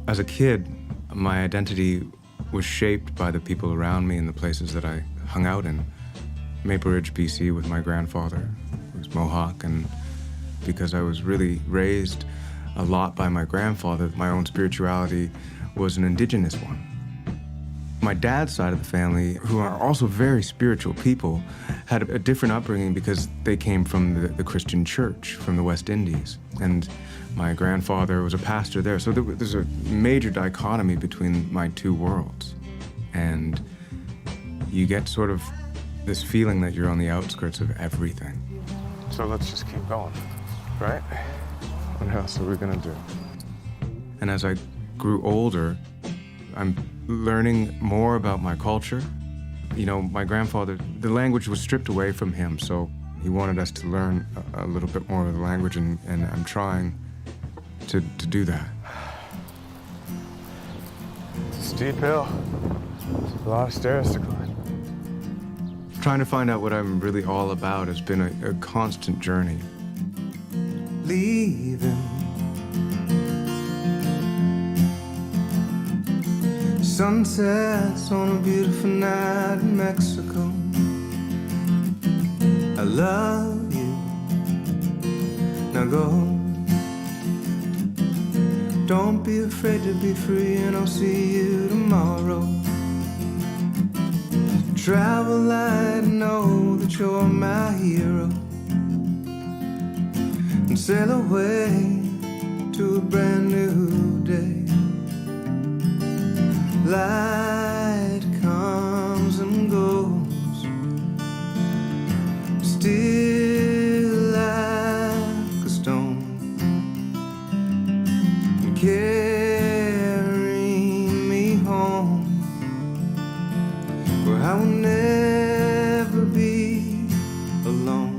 As a kid, my identity was shaped by the people around me and the places that I hung out in. Maple Ridge, BC with my grandfather, who was Mohawk, and because I was really raised a lot by my grandfather, my own spirituality was an indigenous one. My dad's side of the family, who are also very spiritual people, had a different upbringing because they came from the Christian church from the West Indies. And my grandfather was a pastor there. So there's a major dichotomy between my two worlds. And you get sort of this feeling that you're on the outskirts of everything.
So let's just keep going, right? What else are we gonna do?
And as I grew older, I'm learning more about my culture. You know, my grandfather, the language was stripped away from him, so he wanted us to learn a little bit more of the language, and I'm trying to do that.
It's a steep hill. There's a lot of stairs to climb.
Trying to find out what I'm really all about has been a constant journey. Leaving. Sunsets on a beautiful night in Mexico. I love you. Now go. Don't be afraid to be free, and I'll see you tomorrow. Travel light, know that you're my hero, and sail away to a brand new day. Light comes and goes, still like a stone, and carry me home, where I will never be alone.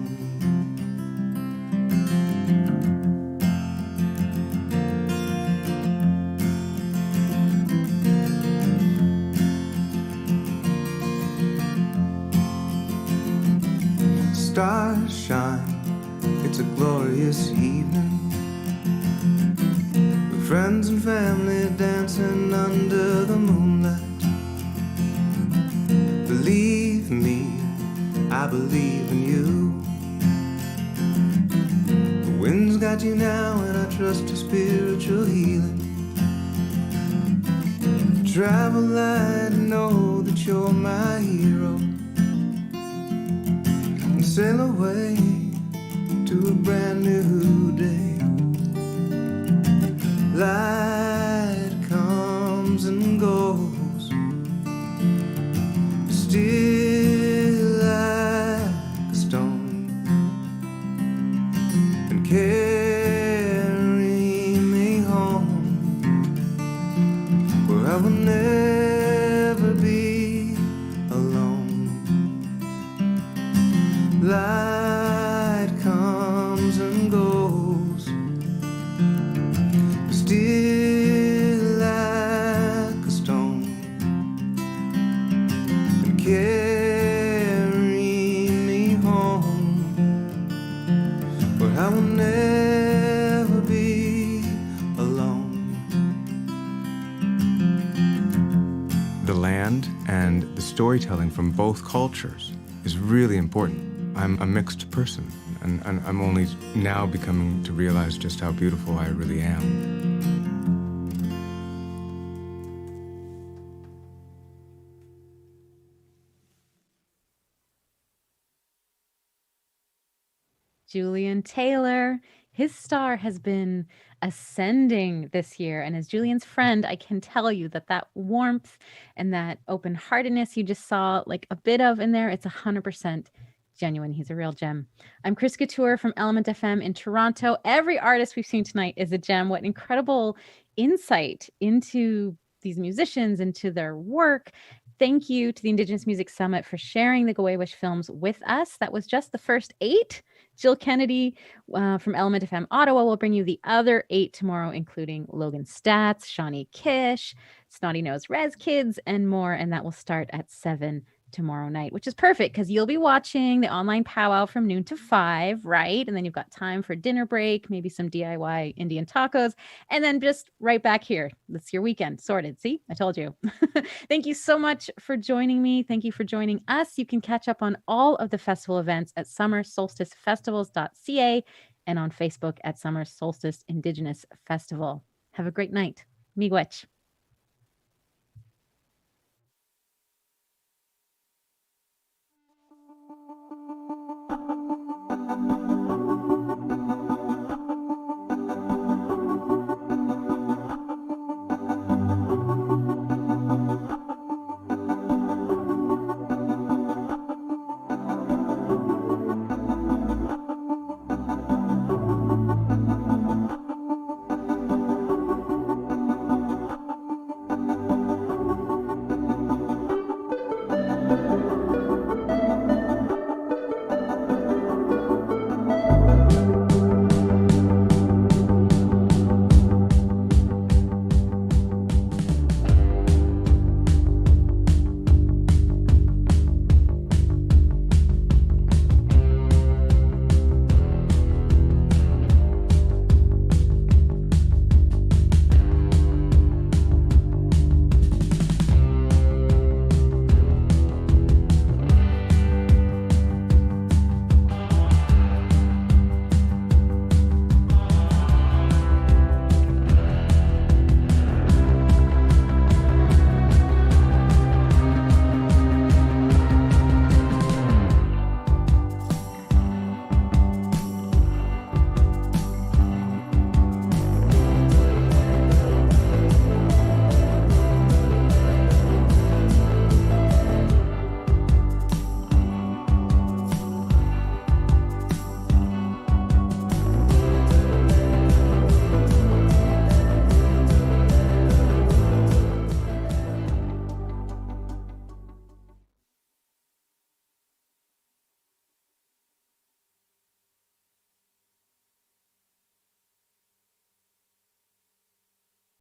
Stars shine, it's a glorious evening.
friends and family dancing under the moonlight. Believe me, I believe in you. The wind's got you now, and I trust your spiritual healing. Travel light and know that you're my hero, and sail away to a brand new day. Light comes and goes, still like a stone, and carry me home, where I will never be alone. Light comes and goes, still like a stone, and carry me home, where I will never be alone.
The land and the storytelling from both cultures is really important. I'm a mixed person, and I'm only now becoming to realize just how beautiful I really am.
Julian Taylor. His star has been ascending this year. And as Julian's friend, I can tell you that that warmth and that open-heartedness you just saw like a bit of in there, it's 100% genuine. He's a real gem. I'm Chris Couture from Element FM in Toronto. Every artist we've seen tonight is a gem. What incredible insight into these musicians, into their work. Thank you to the Indigenous Music Summit for sharing the Gawaywish films with us. That was just the first 8. Jill Kennedy from Element FM Ottawa will bring you the other 8 tomorrow, including Logan Stats, Shawnee Kish, Snotty Nose Res Kids, and more. And that will start at 7 tomorrow night, which is perfect because you'll be watching the online powwow from noon to 5, right? And then you've got time for dinner break, maybe some DIY Indian tacos, and then just right back here. That's your weekend sorted. See, I told you. Thank you so much for joining me. Thank you for joining us. You can catch up on all of the festival events at summersolsticefestivals.ca and on Facebook at Summer Solstice Indigenous Festival. Have a great night. Miigwech.